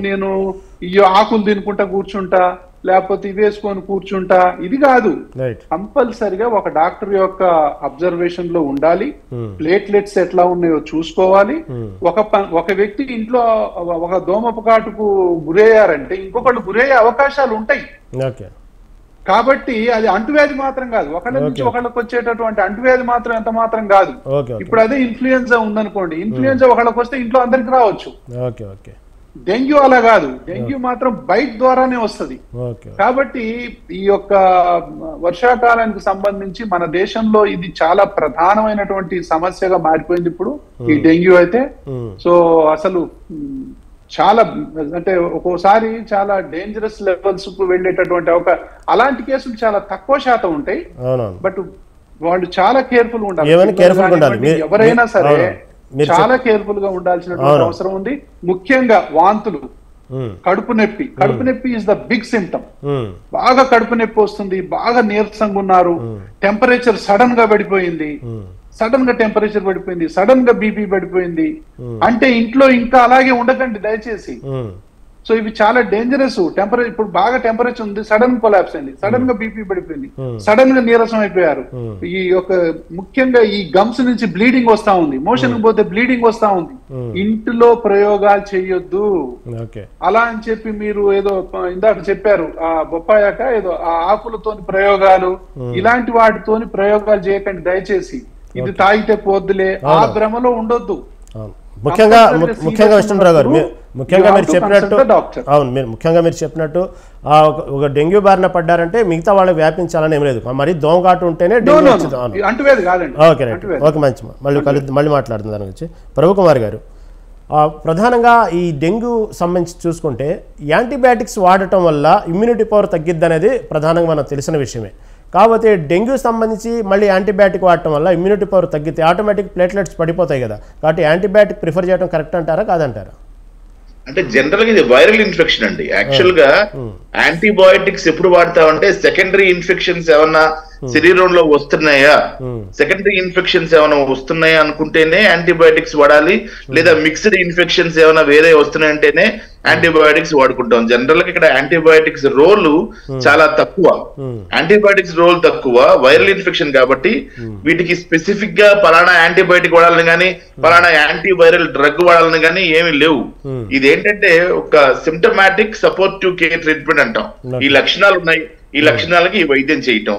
నేను ఈ ఆకులు తినుకుంటా కూర్చుంటా, లేకపోతే ఇవేసుకొని కూర్చుంటా, ఇది కాదు. కంపల్సరిగా ఒక డాక్టర్ యొక్క అబ్జర్వేషన్ లో ఉండాలి. ప్లేట్లెట్స్ ఎట్లా ఉన్నాయో చూసుకోవాలి. ఒక వ్యక్తి ఇంట్లో ఒక దోమపు గురయ్యారంటే ఇంకొకళ్ళు గురయ్యే అవకాశాలు ఉంటాయి. కాబట్టి అది అంటువ్యాధి మాత్రం కాదు, ఒకళ్ళ నుంచి ఒకళ్ళకి వచ్చేటటువంటి అంటువ్యాధి మాత్రం ఎంత మాత్రం కాదు. ఇప్పుడు అదే ఇన్ఫ్లుయెన్జా ఉందనుకోండి, ఇన్ఫ్లుయెన్జా ఒకళ్ళకి వస్తే ఇంట్లో అందరికి రావచ్చు. డెంగ్యూ అలా కాదు, డెంగ్యూ మాత్రం బైట్ ద్వారానే వస్తుంది. కాబట్టి ఈ యొక్క వర్షాకాలానికి సంబంధించి మన దేశంలో ఇది చాలా ప్రధానమైనటువంటి సమస్యగా మారిపోయింది ఇప్పుడు ఈ డెంగ్యూ అయితే. సో అసలు చాలా అంటే ఒక్కోసారి చాలా డేంజరస్ లెవెల్స్ కు వెళ్ళేటటువంటి అలాంటి కేసులు చాలా తక్కువ శాతం ఉంటాయి. బట్ వాళ్ళు చాలా కేర్ఫుల్ ఉండాలి. ఎవరైనా సరే చాలా కేర్ఫుల్ గా ఉండాల్సినటువంటి అవసరం ఉంది. ముఖ్యంగా వాంతులు, కడుపు నొప్పి ఇస్ ద బిగ్ సిమ్టమ్. బాగా కడుపు నొప్పి వస్తుంది, బాగా నీరసంగా ఉన్నారు, టెంపరేచర్ సడన్ గా పడిపోయింది, సడన్ గా బీపీ పడిపోయింది అంటే ఇంట్లో ఇంకా అలాగే ఉండకండి దయచేసి. సో ఇవి చాలా డేంజరస్. టెంపరేచర్ ఇప్పుడు బాగా టెంపరేచర్ ఉంది, సడన్ కొలాప్స్ అయింది, సడన్ గా బీపీ పడిపోయింది, సడన్ గా నీరసం అయిపోయారు. ఈ యొక్క ముఖ్యంగా ఈ గమ్స్ నుంచి బ్లీడింగ్ వస్తా ఉంది, మోషన్ పోతే బ్లీడింగ్ వస్తా ఉంది. ఇంటిలో ప్రయోగాలు చేయొద్దు. అలా అని చెప్పి మీరు ఏదో ఇందాక చెప్పారు ఆ బొప్పాయాక ఏదో ఆ ఆకులతోని ప్రయోగాలు, ఇలాంటి వాటితోని ప్రయోగాలు చేయకండి దయచేసి. ఇది తాగితే పోద్దులే ఆ భ్రమలో ఉండొద్దు. ముఖ్యంగా విష్ణురావు గారు ముఖ్యంగా మీరు చెప్పినట్టు అవును, మీరు చెప్పినట్టు ఒక డెంగ్యూ బారిన పడ్డారంటే మిగతా వాళ్ళకి వ్యాపించాలని ఏం లేదు, మరి దోమకాటు ఉంటేనే డెంగ్యూ వచ్చింది. ఓకే రైట్, ఓకే మంచి, మళ్ళీ మాట్లాడుతుంది దాని గురించి. ప్రభుకుమార్ గారు, ప్రధానంగా ఈ డెంగ్యూ సంబంధించి చూసుకుంటే యాంటీబయాటిక్స్ వాడటం వల్ల ఇమ్యూనిటీ పవర్ తగ్గిద్ది అనేది ప్రధానంగా మనకు తెలిసిన విషయమే. కాకపోతే డెంగ్యూ సంబంధించి మళ్ళీ యాంటీబయాటిక్ వాడటం వల్ల ఇమ్యూనిటీ పవర్ తగ్గితే ఆటోమేటిక్ ప్లేట్లెట్స్ పడిపోతాయి కదా, కాబట్టి యాంటీబయాటిక్ ప్రిఫర్ చేయడం కరెక్ట్ అంటారా కాదంటారా? అంటే జనరల్ గా ఇది వైరల్ ఇన్ఫెక్షన్ అండి. యాక్చువల్ గా యాంటీబయాటిక్స్ ఎప్పుడు వాడతామంటే సెకండరీ ఇన్ఫెక్షన్స్ ఏమన్నా శరీరంలో వస్తున్నాయా, సెకండరీ ఇన్ఫెక్షన్స్ ఏమైనా వస్తున్నాయా అనుకుంటేనే యాంటీబయాటిక్స్ వాడాలి, లేదా మిక్స్డ్ ఇన్ఫెక్షన్స్ ఏమైనా వేరే వస్తున్నాయంటేనే యాంటీబయాటిక్స్ వాడుకుంటాం. జనరల్ గా ఇక్కడ యాంటీబయాటిక్స్ రోల్ చాలా తక్కువ, యాంటీబయాటిక్స్ రోల్ తక్కువ, వైరల్ ఇన్ఫెక్షన్ కాబట్టి వీటికి స్పెసిఫిక్ గా పలానా యాంటీబయాటిక్ వాడాలని కానీ పలానా యాంటీవైరల్ డ్రగ్ వాడాలని కానీ ఏమి లేవు. ఇదేంటంటే ఒక సిమ్టమాటిక్ సపోర్టివ్ కేర్ ట్రీట్మెంట్ అంటాం. ఈ లక్షణాలు ఉన్నాయి, ఈ లక్షణాలకి ఈ వైద్యం చేయటం,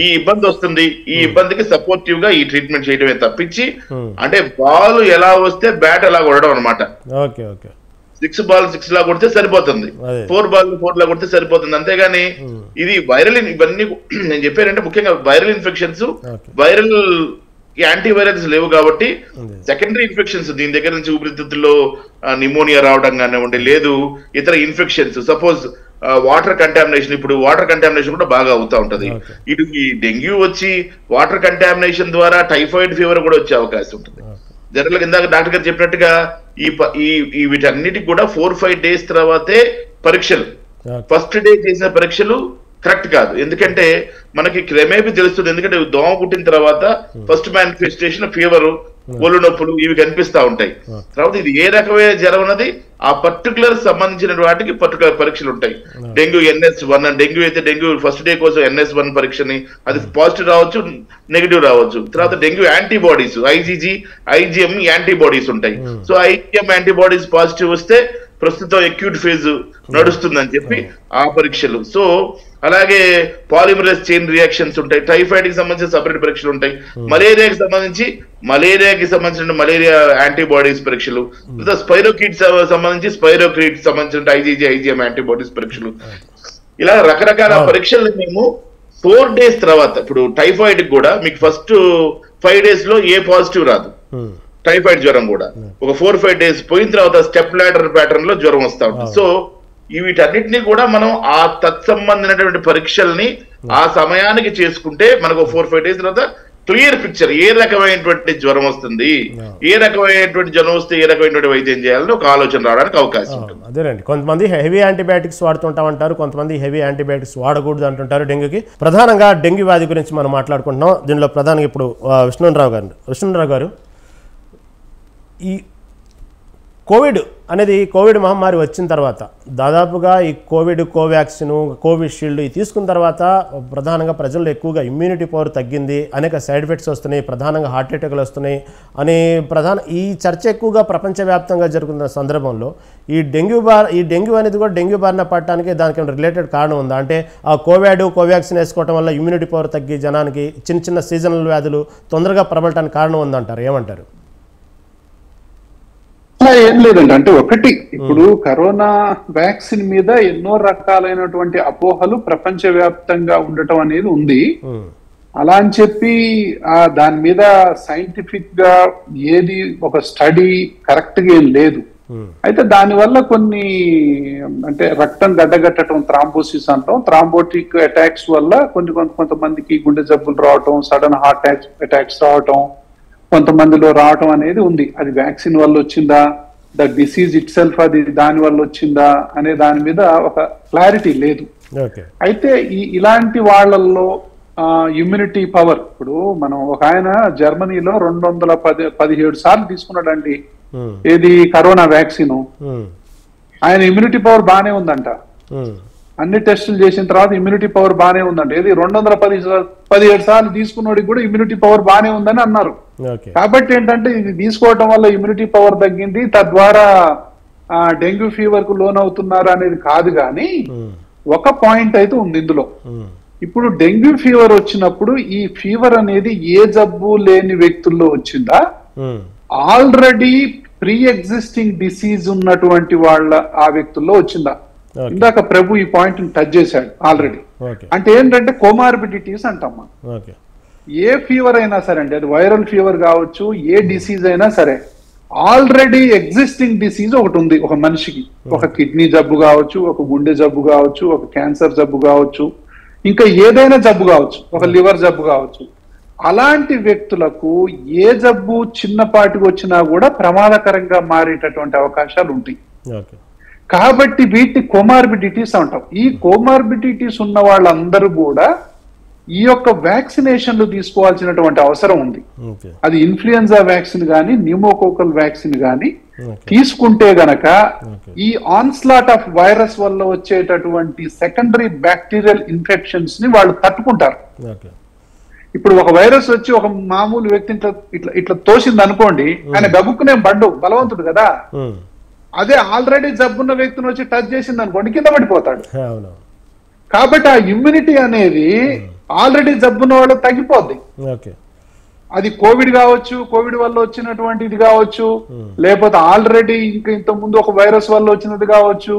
ఈ ఇబ్బంది వస్తుంది, ఈ ఇబ్బందికి సపోర్టివ్ గా ఈ ట్రీట్మెంట్ చేయటమే తప్పించి అంటే బాల్ ఎలా వస్తే బ్యాట్ ఎలా కొట్టడం అనమాట. 6 బాల్ 6 లా కొడితే సరిపోతుంది, 4 బాల్ 4 లా కొడితే సరిపోతుంది, అంతేగాని ఇది వైరల్ ఇవన్నీ నేను చెప్పానంటే ముఖ్యంగా వైరల్ ఇన్ఫెక్షన్స్, వైరల్ యాంటీవైరల్స్ లేవు కాబట్టి సెకండరీ ఇన్ఫెక్షన్స్ దీని దగ్గర నుంచి ఊపిరితిత్తుల్లో నిమోనియా రావడం కానివ్వండి, లేదు ఇతర ఇన్ఫెక్షన్స్, సపోజ్ వాటర్ కంటామినేషన్, ఇప్పుడు వాటర్ కంటామినేషన్ కూడా బాగా అవుతా ఉంటది. ఇటు ఈ డెంగ్యూ వచ్చి వాటర్ కంటామినేషన్ ద్వారా టైఫాయిడ్ ఫీవర్ కూడా వచ్చే అవకాశం ఉంటుంది. జనరల్ గా ఇందాక డాక్టర్ గారు చెప్పినట్టుగా ఈ వీటన్నిటికి కూడా 4-5 డేస్ తర్వాతే పరీక్షలు. ఫస్ట్ డే చేసిన పరీక్షలు కరెక్ట్ కాదు, ఎందుకంటే మనకి క్రమేపీ తెలుస్తుంది. ఎందుకంటే దోమ పుట్టిన తర్వాత ఫస్ట్ మేనిఫెస్టేషన్ ఫీవర్, ఒళ్ళు నొప్పులు ఇవి కనిపిస్తా ఉంటాయి. తర్వాత ఇది ఏ రకమైన జ్వరం అన్నది ఆ పర్టికులర్ సంబంధించిన వాటికి పర్టికులర్ పరీక్షలు ఉంటాయి. డెంగ్యూ NS1, డెంగ్యూ అయితే డెంగ్యూ ఫస్ట్ డే కోసం NS1 పరీక్షని, అది పాజిటివ్ రావచ్చు, నెగిటివ్ రావచ్చు. తర్వాత dengue antibodies IgG IgM antibodies ఉంటాయి. సో IgM యాంటీబాడీస్ పాజిటివ్ వస్తే ప్రస్తుతం అక్యూట్ ఫేజ్ నడుస్తుందని చెప్పి ఆ పరీక్షలు. సో అలాగే పాలిమరేస్ చైన్ రియాక్షన్స్ ఉంటాయి, టైఫాయిడ్ కి సంబంధించిన సపరేట్ పరీక్షలు ఉంటాయి, మలేరియాకి సంబంధించిన మలేరియా యాంటీబాడీస్ పరీక్షలు, స్పైరోకిడ్స్ సంబంధించి స్పైరోకిడ్స్ సంబంధించిన IgG IgM యాంటీబాడీస్ పరీక్షలు, ఇలా రకరకాల పరీక్షలు మేము 4 డేస్ తర్వాత. ఇప్పుడు టైఫాయిడ్ కూడా మీకు ఫస్ట్ 5 డేస్ లో ఏ పాజిటివ్ రాదు, టైఫాయిడ్ జ్వరం కూడా ఒక 4-5 డేస్ పోయిన తర్వాత స్టెప్ లాడర్ ప్యాటర్న్ లో జ్వరం వస్తా ఉంటుంది. సో వీటన్నిటిని కూడా మనం ఆ తత్సంబంధించినటువంటి పరీక్షల్ని ఆ సమయానికి చేసుకుంటే మనకు 4-5 డేస్ తర్వాత క్లియర్ పిక్చర్ ఏ రకమైనటువంటి జ్వరం వస్తుంది, ఏ రకమైనటువంటి జ్వరం వస్తే ఏ రకమైనటువంటి వైద్యం చేయాలని ఒక ఆలోచన రావడానికి అవకాశం ఉంటుంది. అదేనండి, కొంతమంది హెవీ యాంటీబయాటిక్స్ వాడుతుంటామంటారు, కొంతమంది హెవీ యాంటీబయాటిక్స్ వాడకూడదు అంటుంటారు డెంగ్యూకి. ప్రధానంగా డెంగ్యూ వ్యాధి గురించి మనం మాట్లాడుకుంటున్నాం. దీనిలో ప్రధానంగా ఇప్పుడు విష్ణురావు గారు, ఈ కోవిడ్ మహమ్మారి వచ్చిన తర్వాత దాదాపుగా ఈ కోవాక్సిన్, కోవిషీల్డ్ ఈ తీసుకున్న తర్వాత ప్రధానంగా ప్రజల్లో ఎక్కువగా ఇమ్యూనిటీ పవర్ తగ్గింది, అనేక సైడ్ ఎఫెక్ట్స్ వస్తున్నాయి, ప్రధానంగా హార్ట్ అటాక్లు వస్తున్నాయి అని ఈ చర్చ ఎక్కువగా ప్రపంచవ్యాప్తంగా జరుగుతున్న సందర్భంలో ఈ డెంగ్యూ అనేది కూడా డెంగ్యూ బారిన పడటానికి దానికి రిలేటెడ్ కారణం ఉందా? అంటే ఆ కోవాక్సిన్ వేసుకోవడం వల్ల ఇమ్యూనిటీ పవర్ తగ్గి జనానికి చిన్న సీజనల్ వ్యాధులు తొందరగా ప్రబలటానికి కారణం ఉందంటారు, ఏమంటారు? ఏం లేదండి, అంటే ఒకటి ఇప్పుడు కరోనా వ్యాక్సిన్ మీద ఎన్నో రకాలైనటువంటి అపోహలు ప్రపంచవ్యాప్తంగా ఉండటం అనేది ఉంది. అలా అని చెప్పి దాని మీద సైంటిఫిక్ గా ఏది ఒక స్టడీ కరెక్ట్ గా ఏం లేదు. అయితే దానివల్ల కొన్ని అంటే రక్తం గడ్డగట్టడం, థ్రాంబోసిస్ అంటాం, థ్రాంబోటిక్ అటాక్స్ వల్ల కొంతమందికి గుండె జబ్బులు రావటం, సడన్ హార్ట్ అటాక్స్ రావటం కొంతమందిలో రావటం అనేది ఉంది. అది వ్యాక్సిన్ వల్ల వచ్చిందా, ద డిసీజ్ ఇట్ సెల్ఫ్ అది దాని వల్ల వచ్చిందా అనే దాని మీద ఒక క్లారిటీ లేదు. అయితే ఇలాంటి వాళ్ళల్లో ఇమ్యూనిటీ పవర్, ఇప్పుడు మనం ఒక ఆయన జర్మనీలో 217 సార్లు తీసుకున్నాడండి ఏది కరోనా వ్యాక్సిన్. ఆయన ఇమ్యూనిటీ పవర్ బాగానే ఉందంట. అన్ని టెస్టులు చేసిన తర్వాత ఇమ్యూనిటీ పవర్ బాగానే ఉందంట. ఏది 217 సార్లు తీసుకున్నోడికి కూడా ఇమ్యూనిటీ పవర్ బాగానే ఉందని అన్నారు. కాబట్టి ఏంటంటే ఇది తీసుకోవడం వల్ల ఇమ్యూనిటీ పవర్ తగ్గింది, తద్వారా డెంగ్యూ ఫీవర్ కు లోన్ అవుతున్నారు అనేది కాదు. కానీ ఒక పాయింట్ అయితే ఉంది ఇందులో. ఇప్పుడు డెంగ్యూ ఫీవర్ వచ్చినప్పుడు ఈ ఫీవర్ అనేది ఏ జబ్బు లేని వ్యక్తుల్లో వచ్చిందా, ఆల్రెడీ ప్రీ ఎగ్జిస్టింగ్ డిసీజ్ ఉన్నటువంటి వాళ్ళ ఆ వ్యక్తుల్లో వచ్చిందా? ఇందాక ప్రభు ఈ పాయింట్ టచ్ చేశాడు ఆల్రెడీ. అంటే ఏంటంటే కోమార్బిడిటీస్ అంటామా. ఏ ఫీవర్ అయినా సరే అండి, అది వైరల్ ఫీవర్ కావచ్చు, ఏ డిసీజ్ అయినా సరే, ఆల్రెడీ ఎగ్జిస్టింగ్ డిసీజ్ ఒకటి ఉంది ఒక మనిషికి. ఒక కిడ్నీ జబ్బు కావచ్చు, ఒక గుండె జబ్బు కావచ్చు, ఒక క్యాన్సర్ జబ్బు కావచ్చు, ఇంకా ఏదైనా జబ్బు కావచ్చు, ఒక లివర్ జబ్బు కావచ్చు. అలాంటి వ్యక్తులకు ఏ జబ్బు చిన్నపాటికి వచ్చినా కూడా ప్రమాదకరంగా మారేటటువంటి అవకాశాలు ఉంటాయి. కాబట్టి వీటిని కోమార్బిడిటీస్ అంటాం. ఈ కోమార్బిడిటీస్ ఉన్న వాళ్ళందరూ కూడా ఈ యొక్క వ్యాక్సినేషన్లు తీసుకోవాల్సినటువంటి అవసరం ఉంది. అది ఇన్ఫ్లుయెన్జా వ్యాక్సిన్ కానీ న్యూమోకోకల్ వ్యాక్సిన్ కానీ తీసుకుంటే గనక ఈ ఆన్స్లాట్ ఆఫ్ వైరస్ వల్ల వచ్చేటటువంటి సెకండరీ బ్యాక్టీరియల్ ఇన్ఫెక్షన్స్ ని వాళ్ళు తట్టుకుంటారు. ఇప్పుడు ఒక వైరస్ వచ్చి ఒక మామూలు వ్యక్తిని ఇట్లా ఇట్లా తోసింది అనుకోండి, ఆయన గబుక్కునే బండు బలవంతుడు కదా. అదే ఆల్రెడీ జబ్బున్న వ్యక్తిని వచ్చి టచ్ చేసింది అనుకోండి, కింద పడిపోతాడు. కాబట్టి ఆ ఇమ్యూనిటీ అనేది ఆల్రెడీ జబ్బున్న వాళ్ళు తగ్గిపోద్ది. అది కోవిడ్ కావచ్చు, కోవిడ్ వల్ల వచ్చినటువంటి ఇది కావచ్చు, లేకపోతే ఆల్రెడీ ఇంకా ఇంత ముందు ఒక వైరస్ వల్ల వచ్చినది కావచ్చు,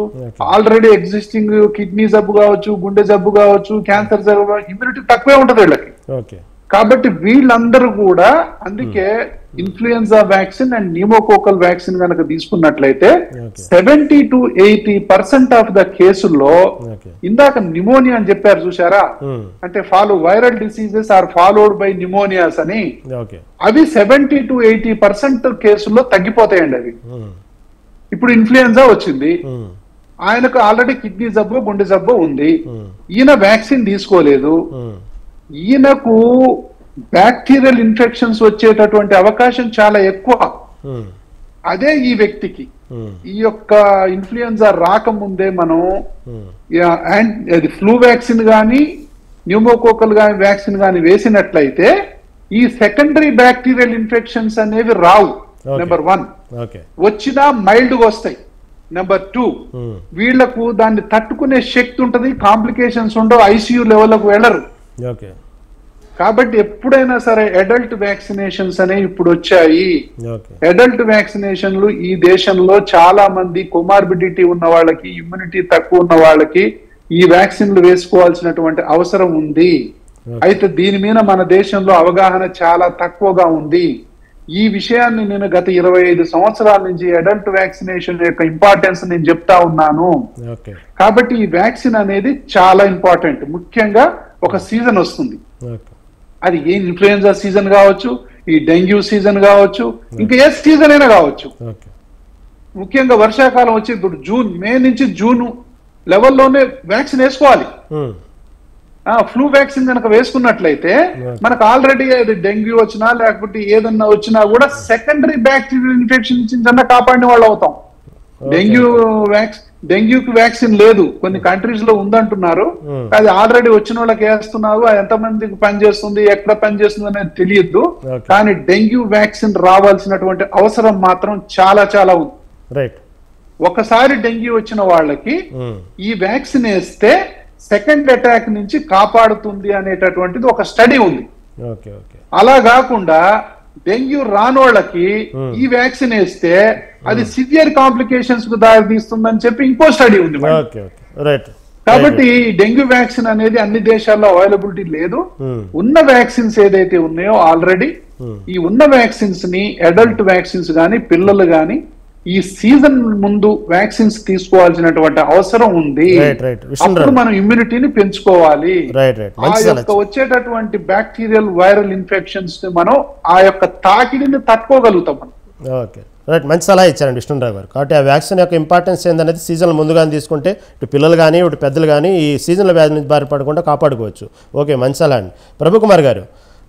ఆల్రెడీ ఎగ్జిస్టింగ్ కిడ్నీ జబ్బు కావచ్చు, గుండె జబ్బు కావచ్చు, క్యాన్సర్ జబ్బు, ఇమ్యూనిటీ తక్కువే ఉంటది వీళ్ళకి. కాబట్టి వీళ్ళందరూ కూడా అందుకే influenza vaccine and pneumococcal vaccine కనుక తీసుకున్నట్లయితే 70 to 80% ఆఫ్ ద కేసుల్లో, ఇందాక న్యూమోనియా అని చెప్పారు చూసారా, అంటే viral diseases are followed by pneumonias అని, అవి 70 to 80% కేసుల్లో తగ్గిపోతాయండి అవి. ఇప్పుడు ఇన్ఫ్లుయెన్జా వచ్చింది, ఆయనకు ఆల్రెడీ కిడ్నీ జబ్బు గుండె జబ్బు ఉంది, ఈయన వ్యాక్సిన్ తీసుకోలేదు, ఈయనకు బ్యాక్టీరియల్ ఇన్ఫెక్షన్స్ వచ్చేటటువంటి అవకాశం చాలా ఎక్కువ. అదే ఈ వ్యక్తికి ఈ యొక్క ఇన్ఫ్లుయెన్జా రాకముందే మనం ఫ్లూ వ్యాక్సిన్ కానీ న్యూమోకోకల్ వ్యాక్సిన్ కానీ వేసినట్లయితే ఈ సెకండరీ బ్యాక్టీరియల్ ఇన్ఫెక్షన్స్ అనేవి రావు. నెంబర్ 1, వచ్చినా మైల్డ్ గా వస్తాయి. నెంబర్ 2, వీళ్లకు దాన్ని తట్టుకునే శక్తి ఉంటది, కాంప్లికేషన్స్ ఉండవు, ఐసీయూ లెవెల్కు వెళ్ళరు. కాబట్టి ఎప్పుడైనా సరే అడల్ట్ వ్యాక్సినేషన్స్ అనేవి ఇప్పుడు వచ్చాయి. అడల్ట్ వ్యాక్సినేషన్లు ఈ దేశంలో చాలా మంది కొమార్బిడిటీ ఉన్న వాళ్ళకి, ఇమ్యూనిటీ తక్కువ ఉన్న వాళ్ళకి ఈ వ్యాక్సిన్లు వేసుకోవాల్సినటువంటి అవసరం ఉంది. అయితే దీని మీద మన దేశంలో అవగాహన చాలా తక్కువగా ఉంది. ఈ విషయాన్ని నేను గత 25 సంవత్సరాల నుంచి అడల్ట్ వ్యాక్సినేషన్ యొక్క ఇంపార్టెన్స్ నేను చెప్తా ఉన్నాను. కాబట్టి ఈ వ్యాక్సిన్ అనేది చాలా ఇంపార్టెంట్. ముఖ్యంగా ఒక సీజన్ వస్తుంది, అది ఏ ఇన్ఫ్లుయెన్జా సీజన్ కావచ్చు, ఈ డెంగ్యూ సీజన్ కావచ్చు, ఇంకా ఏ సీజన్ అయినా కావచ్చు. ముఖ్యంగా వర్షాకాలం వచ్చి ఇప్పుడు మే నుంచి జూన్ లెవెల్లోనే వ్యాక్సిన్ వేసుకోవాలి. ఫ్లూ వ్యాక్సిన్ కనుక వేసుకున్నట్లయితే మనకు ఆల్రెడీ అది డెంగ్యూ వచ్చినా లేకపోతే ఏదన్నా వచ్చినా కూడా సెకండరీ బ్యాక్టీరియల్ ఇన్ఫెక్షన్ నుంచి కాపాడిన వాళ్ళు అవుతాం. డెంగ్యూకి వ్యాక్సిన్ లేదు, కొన్ని కంట్రీస్ లో ఉందంటున్నారు, అది ఆల్రెడీ వచ్చిన వాళ్ళకి వేస్తున్నారు. అది ఎంతమందికి పనిచేస్తుంది, ఎక్కడ పనిచేస్తుంది అనేది తెలియదు. కానీ డెంగ్యూ వ్యాక్సిన్ రావాల్సినటువంటి అవసరం మాత్రం చాలా చాలా ఉంది. ఒకసారి డెంగ్యూ వచ్చిన వాళ్ళకి ఈ వ్యాక్సిన్ వేస్తే సెకండ్ అటాక్ నుంచి కాపాడుతుంది అనేటటువంటిది ఒక స్టడీ ఉంది. అలా కాకుండా డెంగ్యూ రానోళ్ళకి ఈ వ్యాక్సిన్ వేస్తే అది సివియర్ కాంప్లికేషన్స్ కు దారి తీస్తుందని చెప్పి ఇంకో స్టడీ ఉంది. కాబట్టి డెంగ్యూ వ్యాక్సిన్ అనేది అన్ని దేశాల్లో అవైలబిలిటీ లేదు. ఉన్న వ్యాక్సిన్స్ ఏదైతే ఉన్నాయో ఆల్రెడీ ఈ ఉన్న వ్యాక్సిన్స్ ని అడల్ట్ వ్యాక్సిన్స్ గాని పిల్లలు గాని ఈ సీజన్ ముందు వ్యాక్సిన్స్ తీసుకోవాల్సినటువంటి అవసరం ఉంది. అప్పుడు మనం ఇమ్యూనిటీని పెంచుకోవాలి. ఆ యొక్క వచ్చేటటువంటి బ్యాక్టీరియల్ వైరల్ ఇన్ఫెక్షన్స్ ని మనం ఆ యొక్క తాకిడిని తట్టుకోగలుగుతాం మనం. మంచి సలహా ఇచ్చారండి విష్ణురావు గారు. కాబట్టి ఆ వ్యాక్సిన్ యొక్క ఇంపార్టెన్స్ ఏందనేది సీజన్ ముందుగానే తీసుకుంటే ఇటు పిల్లలు కానీ ఇటు పెద్దలు కానీ ఈ సీజన్ల వ్యాధి నుంచి బారిపడకుండా కాపాడుకోవచ్చు. ఓకే, మంచి సలహా అండి.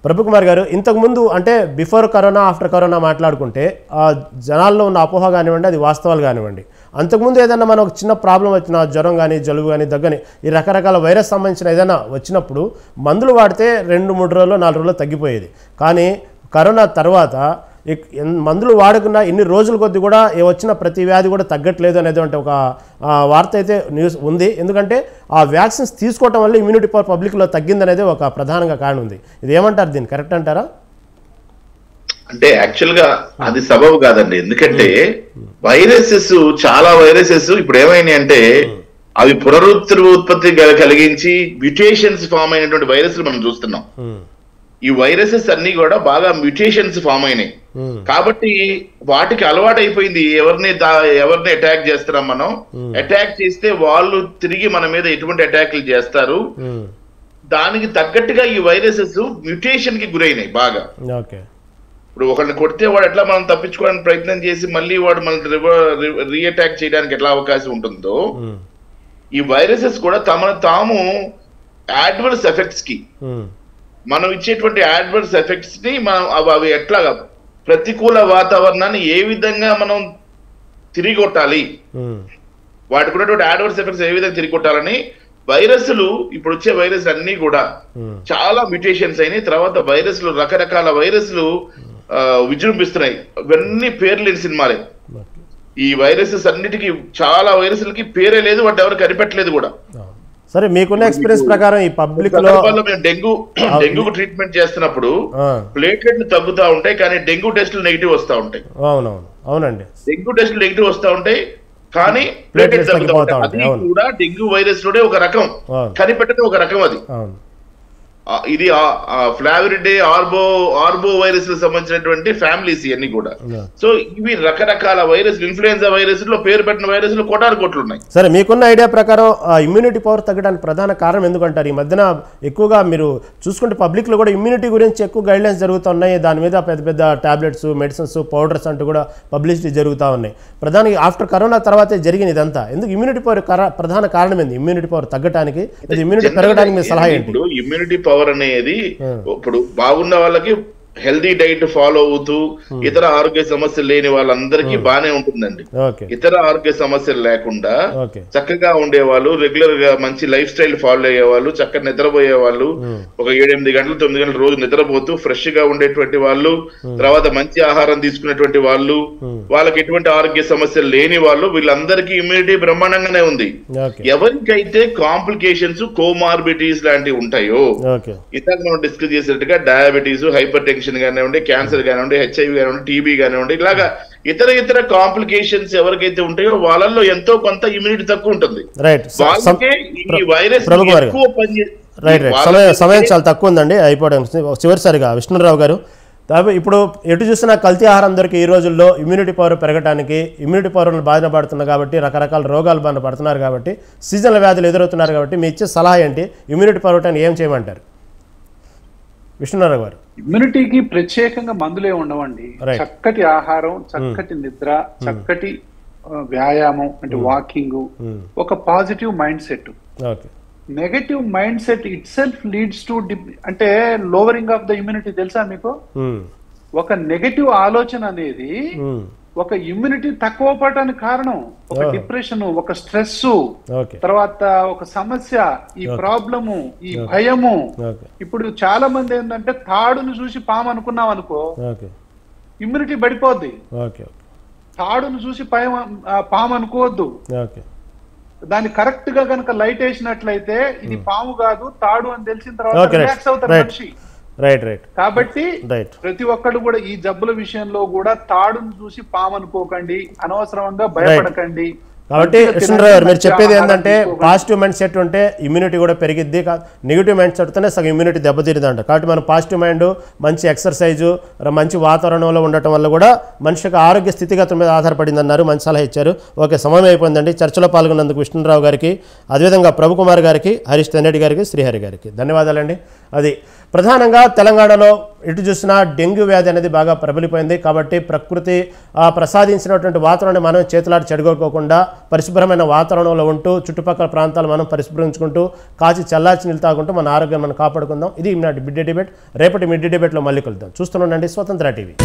ప్రభుకుమార్ గారు ఇంతకుముందు అంటే బిఫోర్ కరోనా ఆఫ్టర్ కరోనా మాట్లాడుకుంటే జనాల్లో ఉన్న అపోహ కానివ్వండి, అది వాస్తవాలు కానివ్వండి, అంతకుముందు ఏదైనా మనం ఒక చిన్న ప్రాబ్లం వచ్చినా జ్వరం కానీ జలుబు కానీ దగ్గని ఈ రకరకాల వైరస్ సంబంధించిన ఏదైనా వచ్చినప్పుడు మందులు వాడితే 2-3 రోజులు 4 రోజులు తగ్గిపోయేది. కానీ కరోనా తర్వాత మందులు వాడుకున్న ఇన్ని రోజుల కొద్ది కూడా వచ్చిన ప్రతి వ్యాధి కూడా తగ్గట్లేదు అనేటువంటి ఒక వార్త అయితే న్యూస్ ఉంది. ఎందుకంటే ఆ వ్యాక్సిన్స్ తీసుకోవటం వల్ల ఇమ్యూనిటీ పవర్ పబ్లిక్లో తగ్గిందనేది ఒక ప్రధానంగా కారణం ఉంది. ఇది ఏమంటారు, దీన్ని కరెక్ట్ అంటారా? అంటే యాక్చువల్ గా అది సబబు కాదండి. ఎందుకంటే వైరసెస్ చాలా వైరసెస్ ఇప్పుడు ఏమైనాయి అంటే అవి పునరుత్పత్తి కలిగించి మ్యుటేషన్స్ ఫామ్ అయినటువంటి వైరస్లు మనం చూస్తున్నాం. ఈ వైరసెస్ అన్ని కూడా బాగా మ్యుటేషన్స్ ఫామ్ అయినాయి కాబట్టి వాటికి అలవాటు అయిపోయింది. ఎవరిని అటాక్ చేస్తున్నాం మనం, అటాక్ చేస్తే వాళ్ళు తిరిగి మన మీద ఎటువంటి అటాక్లు చేస్తారు, దానికి తగ్గట్టుగా ఈ వైరసెస్ మ్యుటేషన్ కి గురైనాయి బాగా. ఇప్పుడు ఒకరిని కొడితే వాడు ఎట్లా మనం తప్పించుకోవడానికి ప్రయత్నం చేసి మళ్ళీ వాడు మన రీఅటాక్ చేయడానికి ఎట్లా అవకాశం ఉంటుందో ఈ వైరసెస్ కూడా తమను తాము అడ్వర్స్ ఎఫెక్ట్స్ కి మనం ఇచ్చేటువంటి అడ్వర్స్ ఎఫెక్ట్స్ ని మనం అవి ఎట్లా ప్రతికూల వాతావరణాన్ని ఏ విధంగా మనం తిరిగి కొట్టాలి, వాటికి ఉన్నటువంటి అడ్వర్స్ ఎఫెక్ట్స్ ఏ విధంగా తిరిగి కొట్టాలని వైరస్లు ఇప్పుడు వచ్చే వైరస్ అన్ని కూడా చాలా మ్యుటేషన్స్ అయినాయి. తర్వాత వైరస్లు రకరకాల వైరస్లు విజృంభిస్తున్నాయి. ఇవన్నీ పేర్లు లేని సినిమాలే. ఈ వైరసెస్ అన్నిటికీ చాలా వైరస్లకి పేరే లేదు, వాటి ఎవరు కనిపెట్టలేదు కూడా. సరే, మీకున్న ఎక్స్పీరియన్స్ ప్రకారం ఈ పబ్లిక్ లో డెంగ్యూ ట్రీట్మెంట్ చేస్తున్నప్పుడు ప్లేట్లెట్లు తగ్గుతా ఉంటాయి కానీ డెంగ్యూ టెస్టులు నెగిటివ్ వస్తూ ఉంటాయి. అవునండి, డెంగ్యూ టెస్టులు నెగిటివ్ వస్తూ ఉంటాయి కానీ ప్లేట్లెట్స్ తగ్గుతూ ఉంటాయి. అది కూడా డెంగ్యూ వైరస్ లోనే ఒక రకం, కనిపెట్టడం ఒక రకం. అది ఇది ఫ్లావిరిడే ఆర్బో వైరస్ లకు సంబంధించినటువంటి ఫ్యామిలీస్ ఇవన్నీ కూడా. సో ఇవి రకరకాల వైరస్, ఇన్ఫ్లుయెన్జా వైరస్ లో పేరు పెట్టిన వైరస్ లో కోట్లు ఉన్నాయి. సరే, మీకున్న ఐడియా ప్రకారం ఇమ్యూనిటీ పవర్ తగ్గడానికి ప్రధాన కారణం ఎందుకంటారు? ఈ మధ్యన ఎక్కువగా మీరు చూసుకుంటే పబ్లిక్ లో కూడా ఇమ్యూనిటీ గురించి ఎక్కువ గైడ్లైన్స్ జరుగుతున్నాయి. దాని మీద పెద్ద పెద్ద టాబ్లెట్స్, మెడిసిన్స్, పౌడర్స్ అంటూ కూడా పబ్లిసిటీ జరుగుతూ ఉన్నాయి. ప్రధానంగా ఆఫ్టర్ కరోనా తర్వాతే జరిగింది ఇదంతా. ఎందుకు ఇమ్యూనిటీ పవర్ ప్రధాన కారణం ఏంది? ఇమ్యూనిటీ పవర్ తగ్గడానికి, ఇమ్యూనిటీ పెరగడానికి మీ సలహా ఏంటి? ఇమ్యూనిటీ పవర్ అనేది ఇప్పుడు బాగున్న వాళ్ళకి హెల్దీ డైట్ ఫాలో అవుతూ ఇతర ఆరోగ్య సమస్యలు లేని వాళ్ళందరికీ బానే ఉంటుందండి. ఇతర ఆరోగ్య సమస్యలు లేకుండా చక్కగా ఉండేవాళ్ళు, రెగ్యులర్ గా మంచి లైఫ్ స్టైల్ ఫాలో అయ్యేవాళ్ళు, చక్కగా నిద్రపోయే వాళ్ళు, ఒక 7-8 గంటలు 9 గంటలు రోజు నిద్రపోతూ ఫ్రెష్ గా ఉండేటువంటి వాళ్ళు, తర్వాత మంచి ఆహారం తీసుకునేటువంటి వాళ్ళు, వాళ్ళకి ఎటువంటి ఆరోగ్య సమస్యలు లేని వాళ్ళు, వీళ్ళందరికీ ఇమ్యూనిటీ బ్రహ్మాండంగానే ఉంది. ఎవరికైతే కాంప్లికేషన్స్, కోమార్బిటీస్ లాంటివి ఉంటాయో, ఇందాక మనం డిస్కస్ చేసినట్టుగా డయాబెటీస్, హైపర్ టెన్షన్ కానివ్వండి, క్యాన్సర్ కానివ్వండి, హెచ్ఐవి కానివ్వండి, టీబీ కానివ్వండి, ఇలాగా ఇతర కాంప్లికేషన్స్ ఎవరికైతే ఉంటాయో వాళ్ళల్లో ఎంతో కొంత ఇమ్యూనిటీ తక్కువ ఉంటుంది. ఈ వైరస్ ఎక్కువ సమయం చాలా తక్కువ ఉందండి, అయిపోవడం. చివరిసారిగా విష్ణురావు గారు, ఇప్పుడు ఎటు చూసినా కల్తీ ఆహారం దొరికి ఈ రోజుల్లో ఇమ్యూనిటీ పవర్ పెరగడానికి, ఇమ్యూనిటీ పవర్ బాధన పడుతున్నారు కాబట్టి, రకరకాల రోగాలు బాధన పడుతున్నారు కాబట్టి, సీజనల్ వ్యాధులు ఎదురవుతున్నారు కాబట్టి, మీ ఇచ్చే సలహా ఏంటి? ఇమ్యూనిటీ పవర్ ఏం చేయమంటారు విష్ణునారాయణ గారు? ఇమ్యూనిటీకి ప్రత్యేకంగా మందులే ఉండవండి. చక్కటి ఆహారం, చక్కటి నిద్ర, చక్కటి వ్యాయామం అంటే వాకింగ్, ఒక positive mind set. Negative mind set it self leads to అంటే లోవరింగ్ ఆఫ్ ద ఇమ్యూనిటీ. తెలుసా మీకు? ఒక నెగటివ్ ఆలోచన అనేది ఒక ఇమ్యూనిటీ తక్కువ పడటానికి కారణం. ఒక డిప్రెషన్, ఒక స్ట్రెస్, తర్వాత ఒక సమస్య, ఈ ప్రాబ్లము, ఈ భయము. ఇప్పుడు చాలా మంది ఏంటంటే తాడును చూసి పాము అనుకున్నాం అనుకో, ఇమ్యూనిటీ పడిపోద్ది. తాడును చూసి పాము అనుకోవద్దు. దాన్ని కరెక్ట్ గా కనుక లైట్ వేసినట్లయితే ఇది పాము కాదు తాడు అని తెలిసిన తర్వాత రిలాక్స్ అవుతారు మనిషి. కాబట్టి ప్రతి ఒక్కరు కూడా ఈ జబ్బుల విషయంలో కూడా తాడును చూసి పాము అనుకోకండి, అనవసరంగా భయపడకండి. కాబట్టి కృష్ణరావు గారు, మీరు చెప్పేది ఏంటంటే పాజిటివ్ మైండ్ సెట్ ఉంటే ఇమ్యూనిటీ కూడా పెరిగిద్ది, నెగిటివ్ మైండ్ సెట్ ఉంటేనే సగం ఇమ్యూనిటీ దెబ్బతీరుదంట. కాబట్టి మనం పాజిటివ్ మైండ్, మంచి ఎక్సర్సైజు, మంచి వాతావరణంలో ఉండటం వల్ల కూడా మనిషికి ఆరోగ్య స్థితిగతుల మీద ఆధారపడింది అన్నారు. మంచి సలహా ఇచ్చారు. ఓకే, సమయం అయిపోయిందండి. చర్చలో పాల్గొన్నందుకు విష్ణురావు గారికి, అదేవిధంగా ప్రభుకుమార్ గారికి, హరీష్ తెన్నెడ్డి గారికి, శ్రీహరి గారికి ధన్యవాదాలండి. అది ప్రధానంగా తెలంగాణలో ఎటు చూసినా డెంగ్యూ వ్యాధి అనేది బాగా ప్రబలిపోయింది. కాబట్టి ప్రకృతి ప్రసాదించినటువంటి వాతావరణాన్ని మనం చేతులాడి చెడగొట్టుకోకుండా పరిశుభ్రమైన వాతావరణంలో ఉంటూ చుట్టుపక్కల ప్రాంతాలు మనం పరిశుభ్రించుకుంటూ కాచి చల్లార్చి నీళ్ళు తాగుంటూ మన ఆరోగ్యం మనం కాపాడుకుందాం. ఇది ఈనాటి మిడ్ డే డిబేట్. రేపటి మిడ్ డే డిబేట్లో మళ్ళీ కలుద్దాం. చూస్తూనే ఉండండి స్వతంత్ర టీవీ.